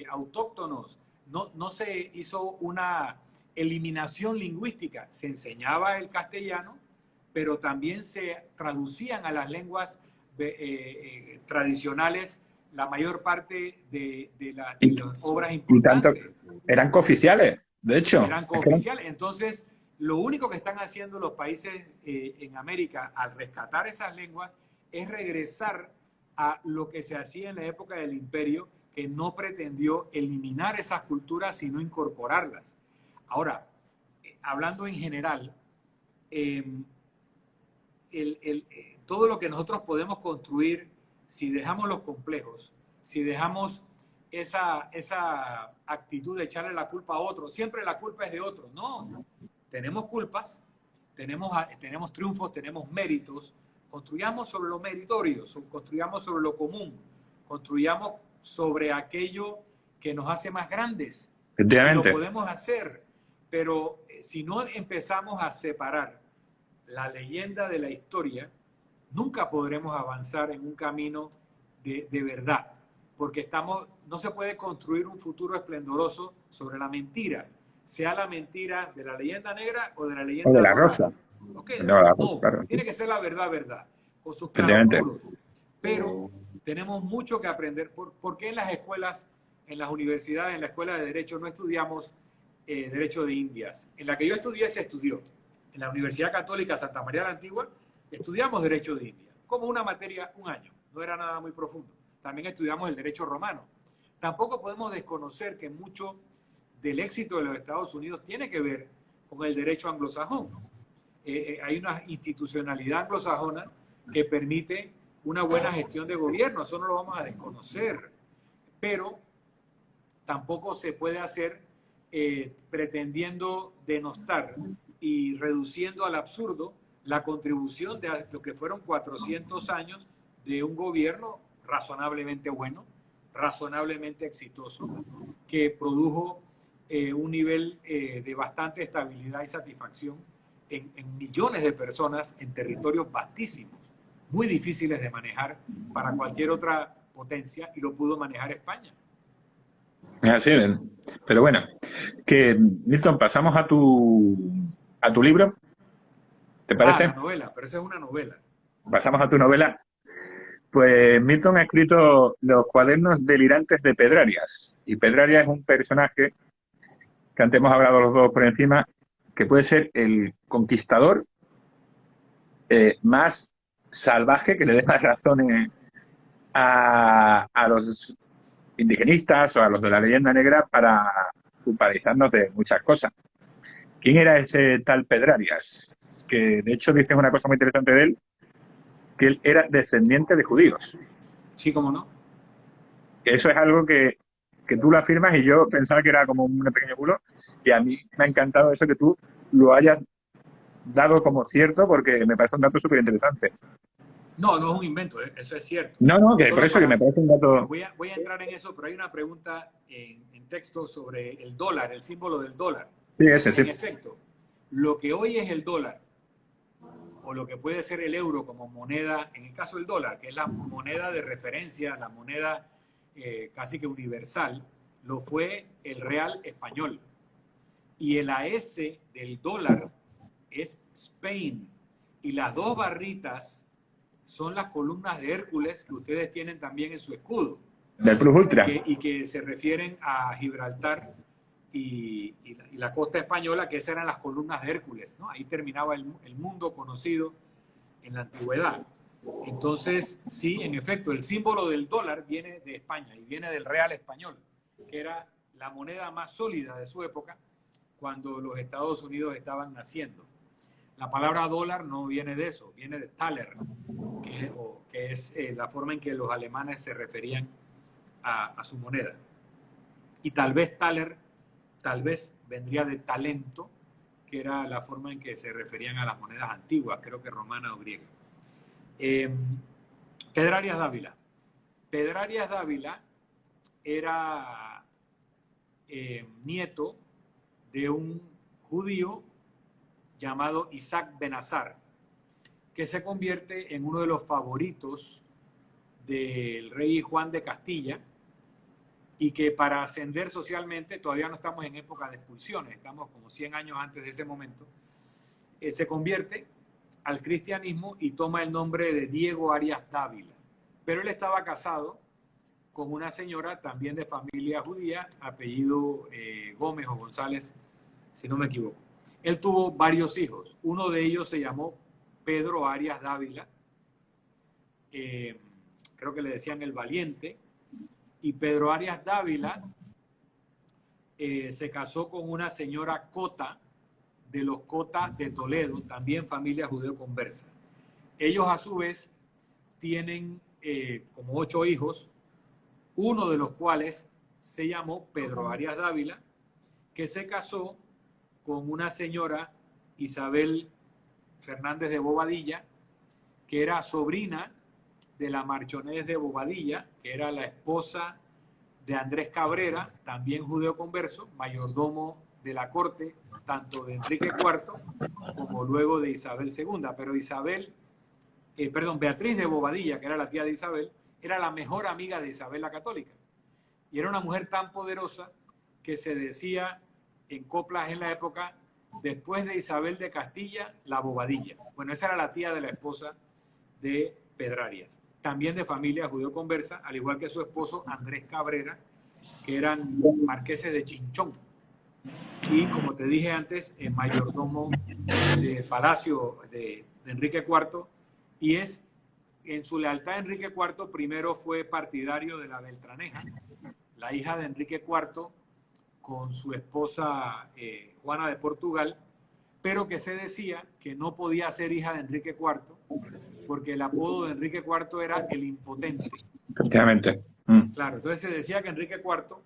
S2: autóctonos. No se hizo una eliminación lingüística. Se enseñaba el castellano, pero también se traducían a las lenguas tradicionales la mayor parte de
S1: y,
S2: las obras
S1: y tanto
S2: importantes.
S1: eran cooficiales, de hecho.
S2: Eran
S1: Es que
S2: cooficiales. Entonces, lo único que están haciendo los países en América al rescatar esas lenguas es regresar a lo que se hacía en la época del imperio, que no pretendió eliminar esas culturas, sino incorporarlas. Ahora, hablando en general, eh, todo lo que nosotros podemos construir, si dejamos los complejos, si dejamos esa actitud de echarle la culpa a otro, siempre la culpa es de otro. No, tenemos culpas, tenemos triunfos, tenemos méritos. Construyamos sobre lo meritorio, construyamos sobre lo común, construyamos sobre aquello que nos hace más grandes. Y lo
S1: efectivamente.
S2: podemos hacer, pero si no empezamos a separar la leyenda de la historia, nunca podremos avanzar en un camino de verdad, porque no se puede construir un futuro esplendoroso sobre la mentira, sea la mentira de la leyenda negra o de la
S1: O de
S2: leyenda
S1: la rosa.
S2: dorada. ¿Ok?
S1: No, la rosa,
S2: No,
S1: claro, sí.
S2: tiene que ser la verdad, verdad, con sus
S1: Efectivamente.
S2: claroscuros. Pero tenemos mucho que aprender. ¿Por qué en las escuelas, en las universidades, en la escuela de Derecho no estudiamos Derecho de Indias? En la que yo estudié se estudió. En la Universidad Católica Santa María la Antigua estudiamos Derecho de India, como una materia, un año, no era nada muy profundo. También estudiamos el derecho romano. Tampoco podemos desconocer que mucho del éxito de los Estados Unidos tiene que ver con el derecho anglosajón. Hay una institucionalidad anglosajona que permite una buena gestión de gobierno, eso no lo vamos a desconocer, pero tampoco se puede hacer pretendiendo denostar y reduciendo al absurdo la contribución de lo que fueron 400 años de un gobierno razonablemente bueno, razonablemente exitoso, que produjo un nivel de bastante estabilidad y satisfacción en millones de personas en territorios vastísimos, muy difíciles de manejar para cualquier otra potencia, y lo pudo manejar España.
S1: Es así. Pero bueno, que Milton, pasamos a tu libro, ¿te
S2: Ah, la
S1: parece?
S2: novela, pero esa es una novela.
S1: Pasamos a tu novela. Pues Milton ha escrito Los cuadernos delirantes de Pedrarias. Y Pedrarias es un personaje que antes hemos hablado los dos por encima, que puede ser el conquistador más salvaje que le dé las razones a los indigenistas o a los de la leyenda negra para culpabilizarnos de muchas cosas. ¿Quién era ese tal Pedrarias? Que de hecho dicen una cosa muy interesante de él, que él era descendiente de judíos.
S2: Sí, cómo no.
S1: Eso es algo que tú lo afirmas y yo pensaba que era como un pequeño bulo, y a mí me ha encantado eso que tú lo hayas dado como cierto, porque me parece un dato súper interesante.
S2: No, no es un invento, eso es cierto.
S1: No, no, que por
S2: Solo
S1: eso que me parece un dato...
S2: voy a entrar en eso, pero hay una pregunta en texto sobre el dólar, el símbolo del dólar.
S1: Sí, ese, sí.
S2: En efecto, lo que hoy es el dólar, o lo que puede ser el euro como moneda, en el caso del dólar, que es la moneda de referencia, la moneda casi que universal, lo fue el real español. Y el AS del dólar es Spain. Y las dos barritas son las columnas de Hércules que ustedes tienen también en su escudo.
S1: Del Plus Ultra.
S2: Y que se refieren a Gibraltar y la costa española, que esas eran las columnas de Hércules, ¿no? Ahí terminaba el mundo conocido en la antigüedad. Entonces, sí, en efecto, el símbolo del dólar viene de España y viene del real español, que era la moneda más sólida de su época cuando los Estados Unidos estaban naciendo. La palabra dólar no viene de eso, viene de Thaler, que es la forma en que los alemanes se referían a su moneda. Y tal vez Thaler, tal vez vendría de talento, que era la forma en que se referían a las monedas antiguas, creo que romana o griega. Pedro Arias Dávila. Pedro Arias Dávila era nieto de un judío llamado Isaac Benazar, que se convierte en uno de los favoritos del rey Juan de Castilla, y que para ascender socialmente, todavía no estamos en época de expulsiones, estamos como 100 años antes de ese momento, se convierte al cristianismo y toma el nombre de Diego Arias Dávila. Pero él estaba casado con una señora también de familia judía, apellido Gómez o González, si no me equivoco. Él tuvo varios hijos. Uno de ellos se llamó Pedro Arias Dávila, creo que le decían el Valiente, y Pedro Arias Dávila se casó con una señora Cota, de los Cota de Toledo, también familia judeo-conversa. Ellos a su vez tienen como 8 hijos, uno de los cuales se llamó Pedro Arias Dávila, que se casó con una señora Isabel Fernández de Bobadilla, que era sobrina de la Marchonés de Bobadilla, que era la esposa de Andrés Cabrera, también judeo converso, mayordomo de la corte, tanto de Enrique IV como luego de Isabel II. Pero Beatriz de Bobadilla, que era la tía de Isabel, era la mejor amiga de Isabel la Católica. Y era una mujer tan poderosa que se decía en coplas en la época, después de Isabel de Castilla, la Bobadilla. Bueno, esa era la tía de la esposa de Pedro Arias, también de familia judeo-conversa, al igual que su esposo Andrés Cabrera, que eran marqueses de Chinchón. Y como te dije antes, mayordomo de Palacio de Enrique IV, y en su lealtad a Enrique IV, primero fue partidario de la Beltraneja, la hija de Enrique IV, con su esposa Juana de Portugal, pero que se decía que no podía ser hija de Enrique IV, porque el apodo de Enrique IV era el Impotente.
S1: Efectivamente.
S2: Claro, entonces se decía que Enrique IV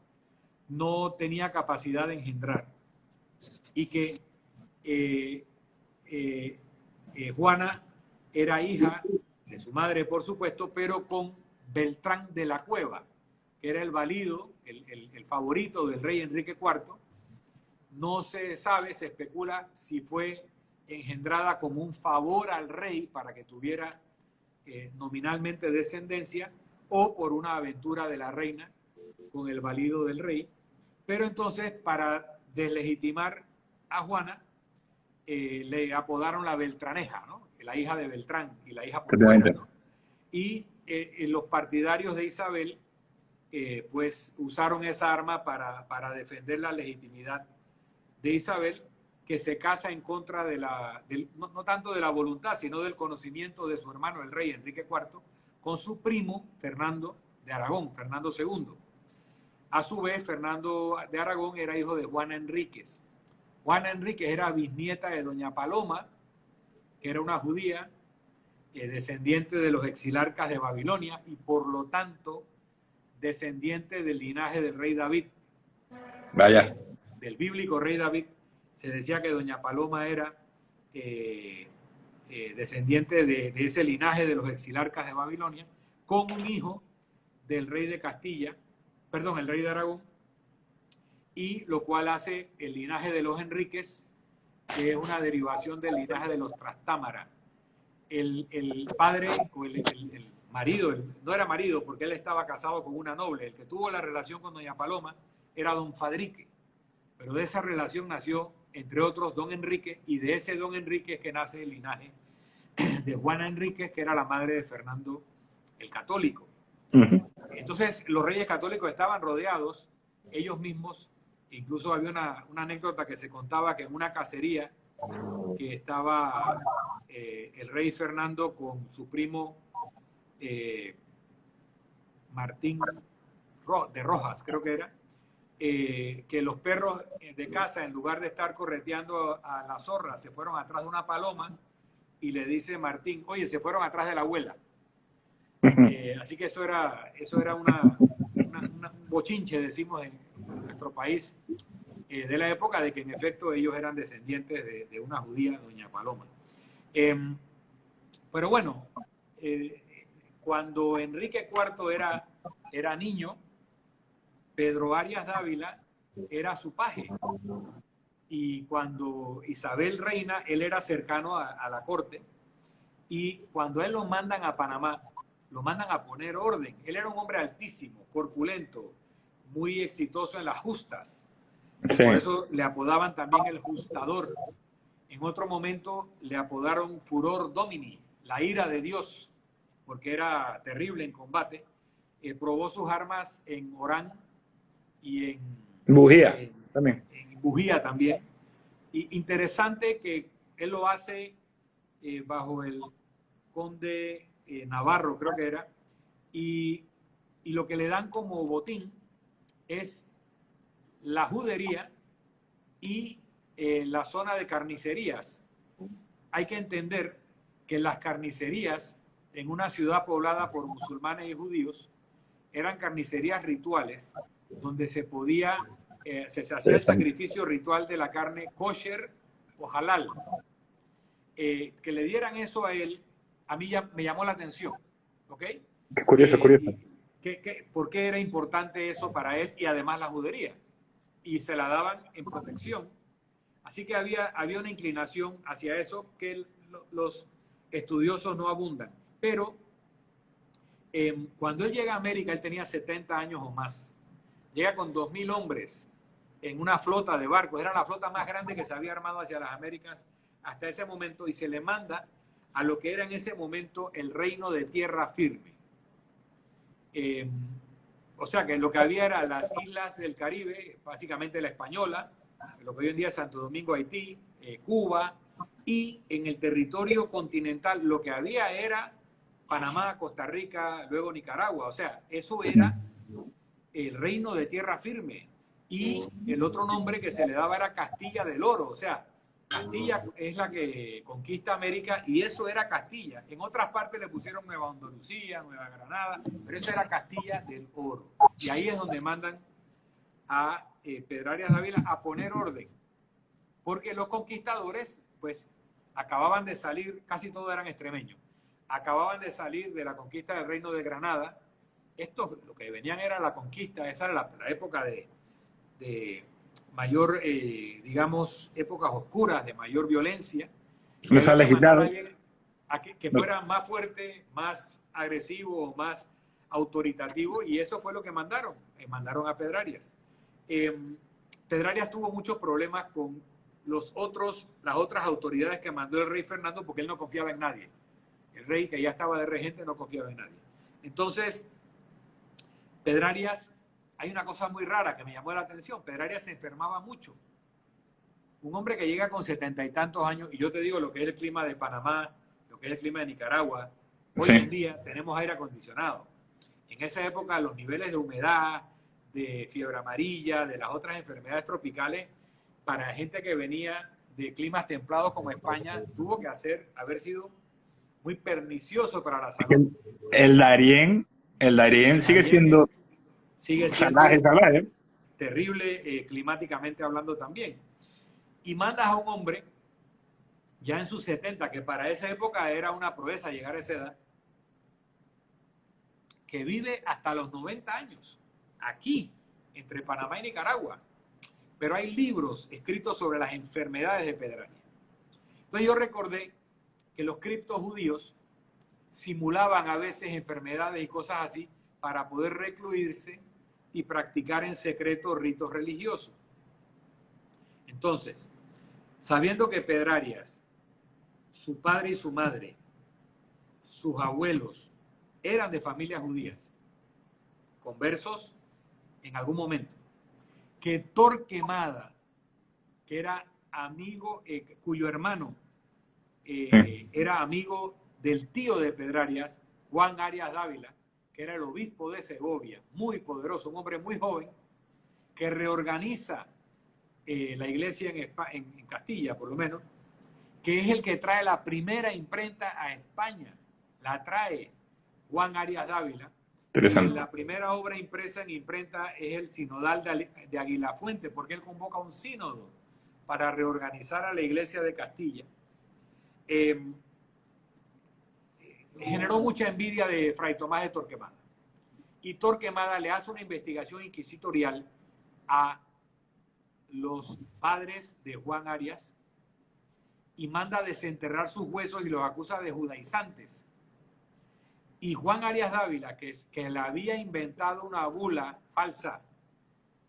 S2: no tenía capacidad de engendrar, y que Juana era hija de su madre, por supuesto, pero con Beltrán de la Cueva, que era el valido, el favorito del rey Enrique IV. No se sabe, se especula si fue engendrada como un favor al rey para que tuviera nominalmente descendencia, o por una aventura de la reina con el valido del rey. Pero entonces, para deslegitimar a Juana, le apodaron la Beltraneja, ¿no? La hija de Beltrán y la hija por fuera, ¿no? Y los partidarios de Isabel pues usaron esa arma para defender la legitimidad de Isabel, que se casa en contra de no tanto de la voluntad, sino del conocimiento de su hermano, el rey Enrique IV, con su primo Fernando de Aragón, Fernando II. A su vez, Fernando de Aragón era hijo de Juana Enríquez. Juana Enríquez era bisnieta de doña Paloma, que era una judía, descendiente de los exilarcas de Babilonia, y por lo tanto descendiente del linaje del rey David.
S1: Vaya.
S2: Del bíblico rey David. Se decía que doña Paloma era descendiente de ese linaje de los exilarcas de Babilonia, con un hijo del rey de Castilla, perdón, el rey de Aragón, y lo cual hace el linaje de los Enríquez, que es una derivación del linaje de los Trastámara. El padre, o el marido, no era marido porque él estaba casado con una noble, el que tuvo la relación con doña Paloma era don Fadrique, pero de esa relación nació, entre otros, don Enrique, y de ese don Enrique es que nace el linaje de Juana Enríquez, que era la madre de Fernando el Católico. Entonces los reyes católicos estaban rodeados ellos mismos. Incluso había una anécdota que se contaba que en una cacería que estaba el rey Fernando con su primo Martín de Rojas, creo que era, que los perros de caza, en lugar de estar correteando a la zorra, se fueron atrás de una paloma, y le dice Martín, oye, se fueron atrás de la abuela. Así que eso era un bochinche, decimos en nuestro país, de la época, de que en efecto ellos eran descendientes de una judía, doña Paloma. Pero bueno, cuando Enrique IV era niño, Pedro Arias Dávila era su paje. Y cuando Isabel reina, él era cercano a la corte. Y cuando él lo mandan a Panamá, lo mandan a poner orden. Él era un hombre altísimo, corpulento, muy exitoso en las justas. Sí. Por eso le apodaban también el justador. En otro momento le apodaron Furor Domini, la ira de Dios, porque era terrible en combate. Probó sus armas en Orán y en
S1: Bujía también.
S2: En Bujía también. Y interesante que él lo hace bajo el conde Navarro, creo que era, y lo que le dan como botín es la judería y la zona de carnicerías. Hay que entender que las carnicerías en una ciudad poblada por musulmanes y judíos eran carnicerías rituales donde se podía, se hacía el sacrificio ritual de la carne kosher o halal. Que le dieran eso a él, a mí ya me llamó la atención, ¿ok?
S1: Qué curioso, curioso.
S2: ¿Por qué era importante eso para él y además la judería? Y se la daban en protección. Así que había una inclinación hacia eso que los estudiosos no abundan. Pero cuando él llega a América, él tenía 70 años o más. Llega con 2.000 hombres en una flota de barcos. Era la flota más grande que se había armado hacia las Américas hasta ese momento, y se le manda a lo que era en ese momento el reino de tierra firme. O sea que lo que había era las islas del Caribe, básicamente la Española, lo que hoy en día es Santo Domingo, Haití, Cuba, y en el territorio continental lo que había era Panamá, Costa Rica, luego Nicaragua. O sea, eso era el reino de tierra firme. Y el otro nombre que se le daba era Castilla del Oro. O sea, Castilla es la que conquista América y eso era Castilla. En otras partes le pusieron Nueva Andalucía, Nueva Granada, pero eso era Castilla del Oro. Y ahí es donde mandan a Pedro Arias Dávila a poner orden. Porque los conquistadores, pues, acababan de salir, casi todos eran extremeños, acababan de salir de la conquista del Reino de Granada. Estos, lo que venían era la conquista, esa era la época de mayor, digamos, épocas oscuras, de mayor violencia.
S1: No se ha legislado.
S2: A que fuera más fuerte, más agresivo, más autoritativo, y eso fue lo que mandaron. Mandaron a Pedro Arias. Pedro Arias tuvo muchos problemas con las otras autoridades que mandó el rey Fernando, porque él no confiaba en nadie. El rey, que ya estaba de regente, no confiaba en nadie. Entonces, Pedro Arias, hay una cosa muy rara que me llamó la atención. Pedro Arias se enfermaba mucho. Un hombre que llega con 70 y tantos años, y yo te digo lo que es el clima de Panamá, lo que es el clima de Nicaragua, hoy en día tenemos aire acondicionado. En esa época los niveles de humedad, de fiebre amarilla, de las otras enfermedades tropicales, para gente que venía de climas templados como España, tuvo que haber sido muy pernicioso para la salud.
S1: El Darién sigue siendo salvaje,
S2: terrible climáticamente hablando también. Y mandas a un hombre ya en sus 70, que para esa época era una proeza llegar a esa edad, que vive hasta los 90 años, aquí, entre Panamá y Nicaragua. Pero hay libros escritos sobre las enfermedades de Pedro Arias. Entonces yo recordé que los criptojudíos simulaban a veces enfermedades y cosas así para poder recluirse y practicar en secreto ritos religiosos. Entonces, sabiendo que Pedro Arias, su padre y su madre, sus abuelos, eran de familias judías, conversos en algún momento, que Torquemada, que era amigo, cuyo hermano era amigo del tío de Pedro Arias, Juan Arias Dávila, que era el obispo de Segovia, muy poderoso, un hombre muy joven, que reorganiza la iglesia en Castilla, por lo menos, que es el que trae la primera imprenta a España. La trae Juan Arias Dávila. La primera obra impresa en imprenta es el Sinodal de Aguilafuente, porque él convoca un sínodo para reorganizar a la iglesia de Castilla. generó mucha envidia de Fray Tomás de Torquemada. Y Torquemada le hace una investigación inquisitorial a los padres de Juan Arias y manda a desenterrar sus huesos y los acusa de judaizantes. Y Juan Arias Dávila, que le había inventado una bula falsa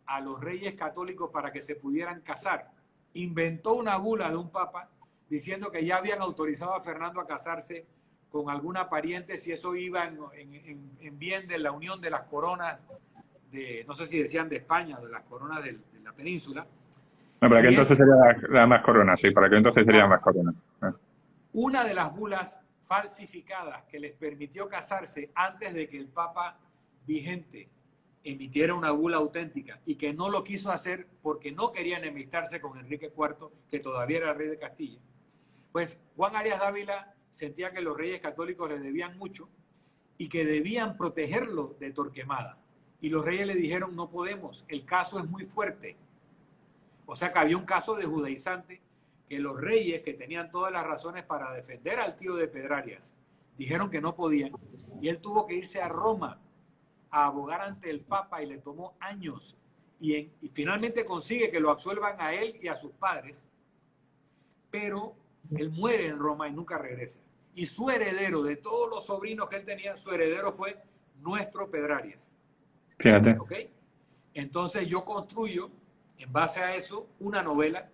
S2: a los reyes católicos para que se pudieran casar, inventó una bula de un papa diciendo que ya habían autorizado a Fernando a casarse con alguna pariente si eso iba en bien de la unión de las coronas, no sé si decían de España, de las coronas de la península.
S1: No, para que entonces sería la más corona, sí, para que entonces sería más corona.
S2: Una de las bulas falsificadas que les permitió casarse antes de que el Papa vigente emitiera una bula auténtica y que no lo quiso hacer porque no quería enemistarse con Enrique IV, que todavía era rey de Castilla. Pues Juan Arias Dávila sentía que los reyes católicos le debían mucho y que debían protegerlo de Torquemada. Y los reyes le dijeron, no podemos, el caso es muy fuerte. O sea que había un caso de judaizante que los reyes, que tenían todas las razones para defender al tío de Pedrarias, dijeron que no podían. Y él tuvo que irse a Roma a abogar ante el Papa y le tomó años. Y finalmente consigue que lo absuelvan a él y a sus padres. Pero él muere en Roma y nunca regresa. Y su heredero, de todos los sobrinos que él tenía, su heredero fue nuestro Pedrarias.
S1: Fíjate.
S2: ¿Ok? Entonces yo construyo, en base a eso, una novela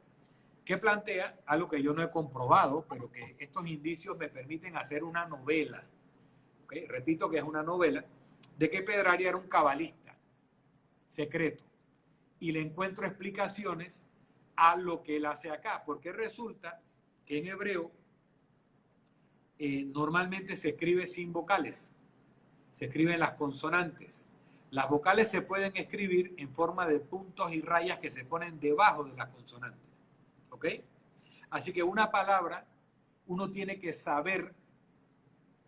S2: que plantea algo que yo no he comprobado, pero que estos indicios me permiten hacer una novela. ¿Ok? Repito que es una novela de que Pedrarias era un cabalista secreto. Y le encuentro explicaciones a lo que él hace acá, porque resulta que en hebreo normalmente se escribe sin vocales, se escriben las consonantes. Las vocales se pueden escribir en forma de puntos y rayas que se ponen debajo de las consonantes. ¿Ok? Así que una palabra, uno tiene que saber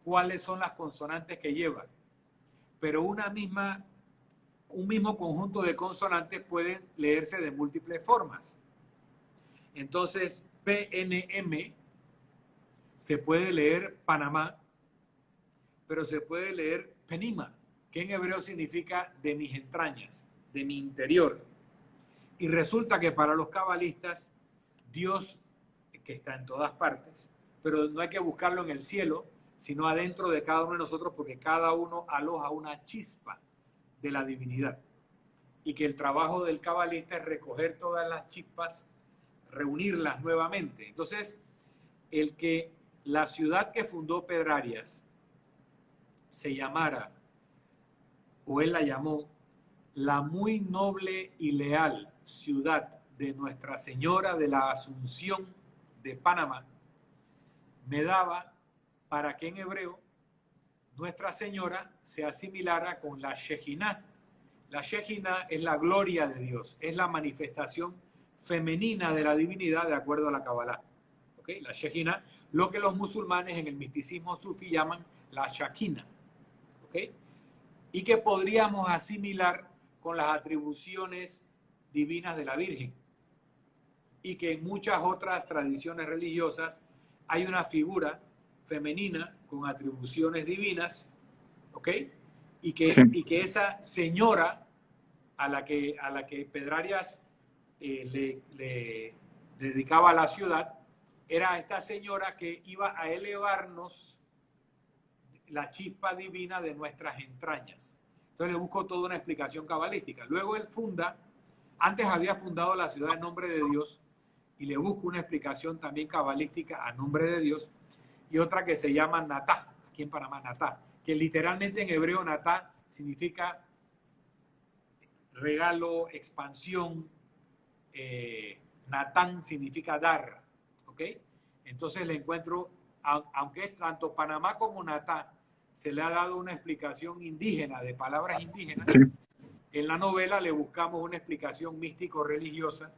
S2: cuáles son las consonantes que lleva. Pero un mismo conjunto de consonantes pueden leerse de múltiples formas. Entonces, PNM se puede leer Panamá, pero se puede leer Penima, que en hebreo significa de mis entrañas, de mi interior. Y resulta que para los cabalistas, Dios, que está en todas partes, pero no hay que buscarlo en el cielo, sino adentro de cada uno de nosotros, porque cada uno aloja una chispa de la divinidad. Y que el trabajo del cabalista es recoger todas las chispas, reunirlas nuevamente. Entonces, la ciudad que fundó Pedrarias se llamara, o él la llamó, la muy noble y leal ciudad de Nuestra Señora de la Asunción de Panamá, me daba para que en hebreo Nuestra Señora se asimilara con la Shekinah. La Shekinah es la gloria de Dios, es la manifestación femenina de la divinidad de acuerdo a la Kabbalah. ¿Okay? La Shekinah, lo que los musulmanes en el misticismo sufí llaman la Shekinah. ¿Okay? Y que podríamos asimilar con las atribuciones divinas de la Virgen. Y que en muchas otras tradiciones religiosas hay una figura femenina con atribuciones divinas, ¿ok? Y que esa señora a la que Pedrarias le dedicaba a la ciudad, era esta señora que iba a elevarnos la chispa divina de nuestras entrañas. Entonces le busco toda una explicación cabalística. Luego él antes había fundado la ciudad en nombre de Dios, y le busco una explicación también cabalística a nombre de Dios, y otra que se llama Natá, aquí en Panamá, Natá, que literalmente en hebreo Natá significa regalo, expansión, Natán significa dar, ¿ok? Entonces le encuentro, aunque es tanto Panamá como Natá, se le ha dado una explicación indígena, de palabras indígenas, sí. En la novela le buscamos una explicación místico-religiosa,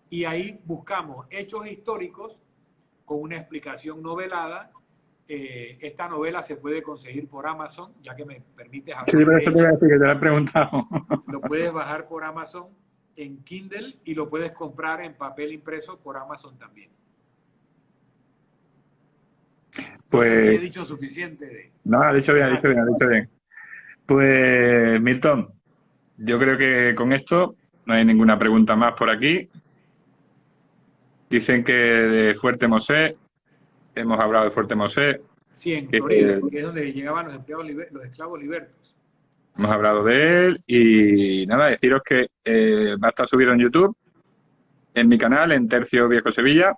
S2: y ahí buscamos hechos históricos con una explicación novelada. Esta novela se puede conseguir por Amazon, ya que me permites hablar.
S1: Sí, por eso te iba a decir que te lo he preguntado.
S2: Lo puedes bajar por Amazon en Kindle y lo puedes comprar en papel impreso por Amazon también. No sé si he
S1: Pues,
S2: dicho suficiente
S1: no, ha dicho
S2: de
S1: bien, ha dicho bien, ha
S2: Jaque.
S1: dicho bien. Pues, Milton, yo creo que con esto no hay ninguna pregunta más por aquí. Dicen que de Fuerte Mosé, hemos hablado de Fuerte Mosé,
S2: Sí, en
S1: que
S2: Florida, que es donde llegaban los empleados, los esclavos libertos.
S1: hemos hablado de él y nada, deciros que va a estar subido en YouTube, en mi canal, en Tercio Viejo Sevilla,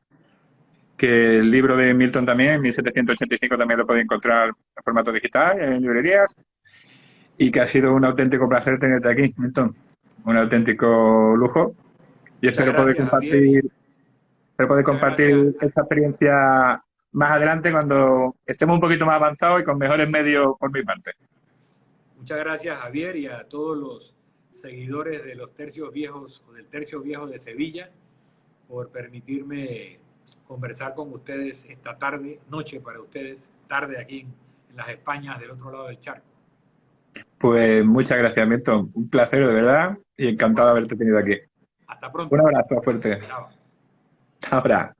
S1: que el libro de Milton también, en 1785, también lo podéis encontrar en formato digital, en librerías, y que ha sido un auténtico placer tenerte aquí, Milton. Un auténtico lujo. Y
S2: Muchas
S1: espero poder
S2: gracias, Javier, y muchas
S1: compartir
S2: gracias,
S1: esta experiencia más adelante cuando estemos un poquito más avanzados y con mejores medios por mi parte.
S2: muchas gracias, Javier, y a todos los seguidores de los tercios viejos o del tercio viejo de Sevilla por permitirme conversar con ustedes esta tarde, noche para ustedes, tarde aquí en las Españas del otro lado del charco.
S1: Pues muchas gracias, Milton. Un placer, de verdad, y encantado de
S2: Igual,
S1: haberte tenido aquí.
S2: hasta
S1: Un
S2: pronto.
S1: abrazo fuerte.
S2: Chao.
S1: Hasta ahora.